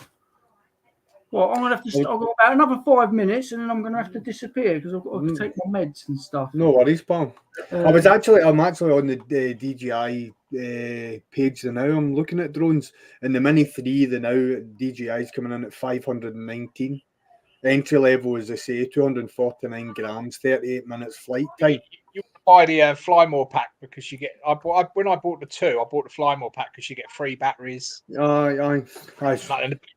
Well, I'm gonna have to. I've got about another 5 minutes, and then I'm gonna have to disappear because I've got to take my meds and stuff. No worries, pal. I'm actually on the DJI page now. I'm looking at drones, and the Mini 3, the now DJI is coming in at 519. Entry level, as I say, 249 grams, 38 minutes flight time. You buy the Flymore pack because you get. When I bought the 2, I bought the Flymore pack because you get free batteries. Aye.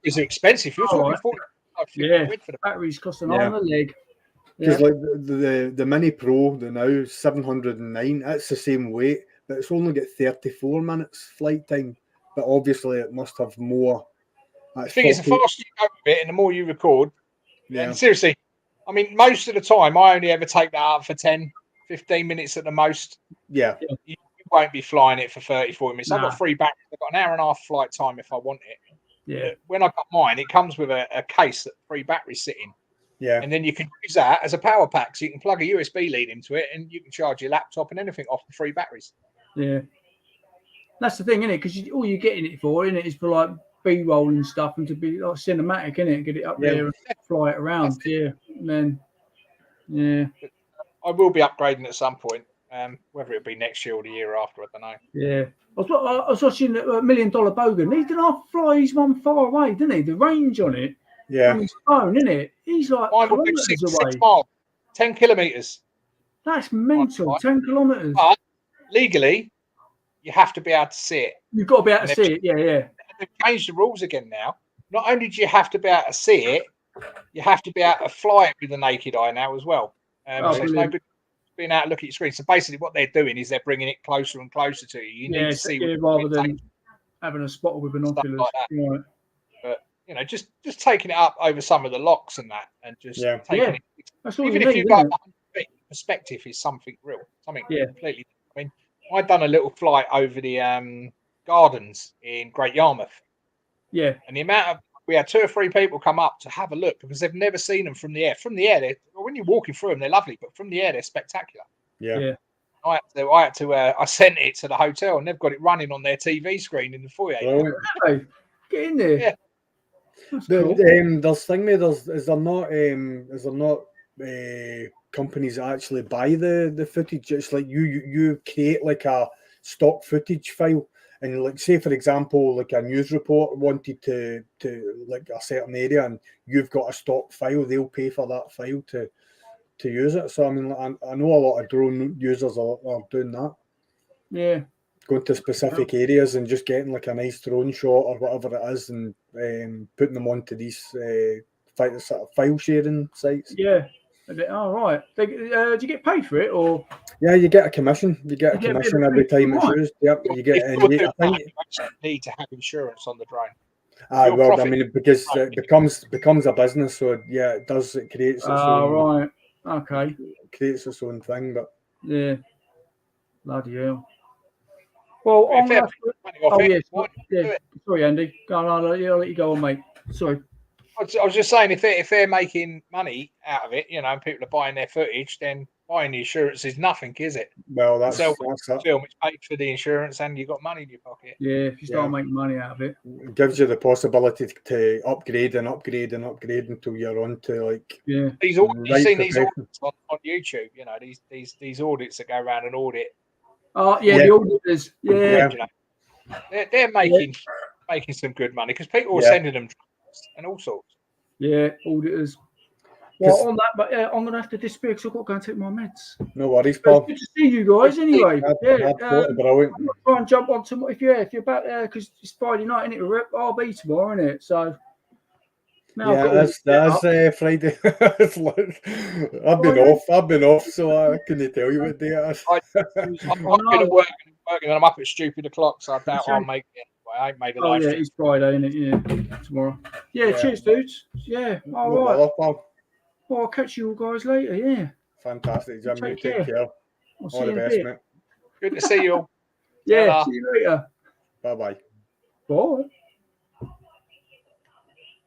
It's expensive. You're talking 40. Yeah, batteries cost an arm and a leg. Because like the Mini Pro, the now 709, it's the same weight, but it's only got 34 minutes flight time. But obviously, it must have more. The thing is, the faster you go with it and the more you record, and seriously, I mean, most of the time, I only ever take that up for 10, 15 minutes at the most. Yeah. You won't be flying it for 30, 40 minutes. Nah. I've got 3 batteries. I've got an hour and a half flight time if I want it. Yeah. But when I got mine, it comes with a case that 3 batteries sit in. Yeah. And then you can use that as a power pack. So you can plug a USB lead into it and you can charge your laptop and anything off the 3 batteries. Yeah. That's the thing, isn't it? Because all you're getting it for, isn't it, is for like B-roll and stuff and to be like cinematic, isn't it? Get it up there and fly it around. Yeah. And then, I will be upgrading at some point. Whether it'll be next year or the year after, I don't know. Yeah. I was watching $1 Million Bogan. He did not fly his one far away, didn't he? The range on it. Yeah. On his phone, isn't it? He's like kilometres away. 6 miles, 10 kilometres. That's mental. 10 kilometres. But legally, you have to be able to see it. You've got to be able to see it. Yeah, yeah. They've changed the rules again now. Not only do you have to be able to see it, you have to be able to fly it with the naked eye now as well. So it's no good being able to look at your screen. So basically, what they're doing is they're bringing it closer and closer to you. You need to see rather than having a spotter with binoculars. Like that. Right. But you know, just taking it up over some of the locks and that, and just taking it. That's all even you if need, you got perspective, is something real, something completely. I mean, I'd done a little flight over the gardens in Great Yarmouth. Yeah. And the amount of we had 2 or 3 people come up to have a look because they've never seen them from the air. From the air, when you're walking through them, they're lovely, but from the air, they're spectacular. Yeah. I sent it to the hotel and they've got it running on their TV screen in the foyer. Right. Hey, get in there. Yeah. That's But cool. is there not companies that actually buy the footage? It's like you create like a stock footage file, and like say for example, like a news report wanted to like a certain area, and you've got a stock file, they'll pay for that file to use it. So I mean, I know a lot of drone users are doing that. Yeah. Going to specific areas and just getting like a nice drone shot or whatever it is, and putting them onto these sort of file sharing sites. Yeah. All right. Do you get paid for it or? Yeah, you get a commission. You get a commission every time it's used. Yep, you get. I think you need to have insurance on the drone. Well, I mean, because it becomes a business, so yeah, it does. It creates its own. Right. Okay. It creates its own thing, but yeah, bloody hell. Well, I'm gonna sorry, Andy. I'll let you go on, mate. Sorry. I was just saying, if they're making money out of it, you know, and people are buying their footage, then buying the insurance is nothing, is it? Well, that's film. It's paid for the insurance, and you've got money in your pocket. Yeah, if you start making money out of it, it gives you the possibility to upgrade until you're on to like. Yeah, you've seen these audits on YouTube. You know, these audits that go around and audit. The auditors. Yeah, you know, they're making some good money because people are sending them and all sorts. Yeah, auditors. Well, on that, but I'm going to have to disappear because I've got to go and take my meds. No worries, Paul. Good to see you guys anyway. Brilliant. I'm going to try and jump on tomorrow. If you're back there, because it's Friday night, isn't it? I'll be tomorrow, isn't it? So. Now that's Friday. I've been off, so I couldn't tell you what day it is. I'm working and I'm up at stupid o'clock, so I doubt I'll make it. I ain't made a life. Yeah, it's Friday, isn't it? Yeah, tomorrow. Yeah, cheers, dudes. Yeah, all right. Well, I'll catch you all guys later. Yeah. Fantastic, Jim. You take care. All the best, mate. Good to see you all. Yeah, see you later. Bye-bye. Bye.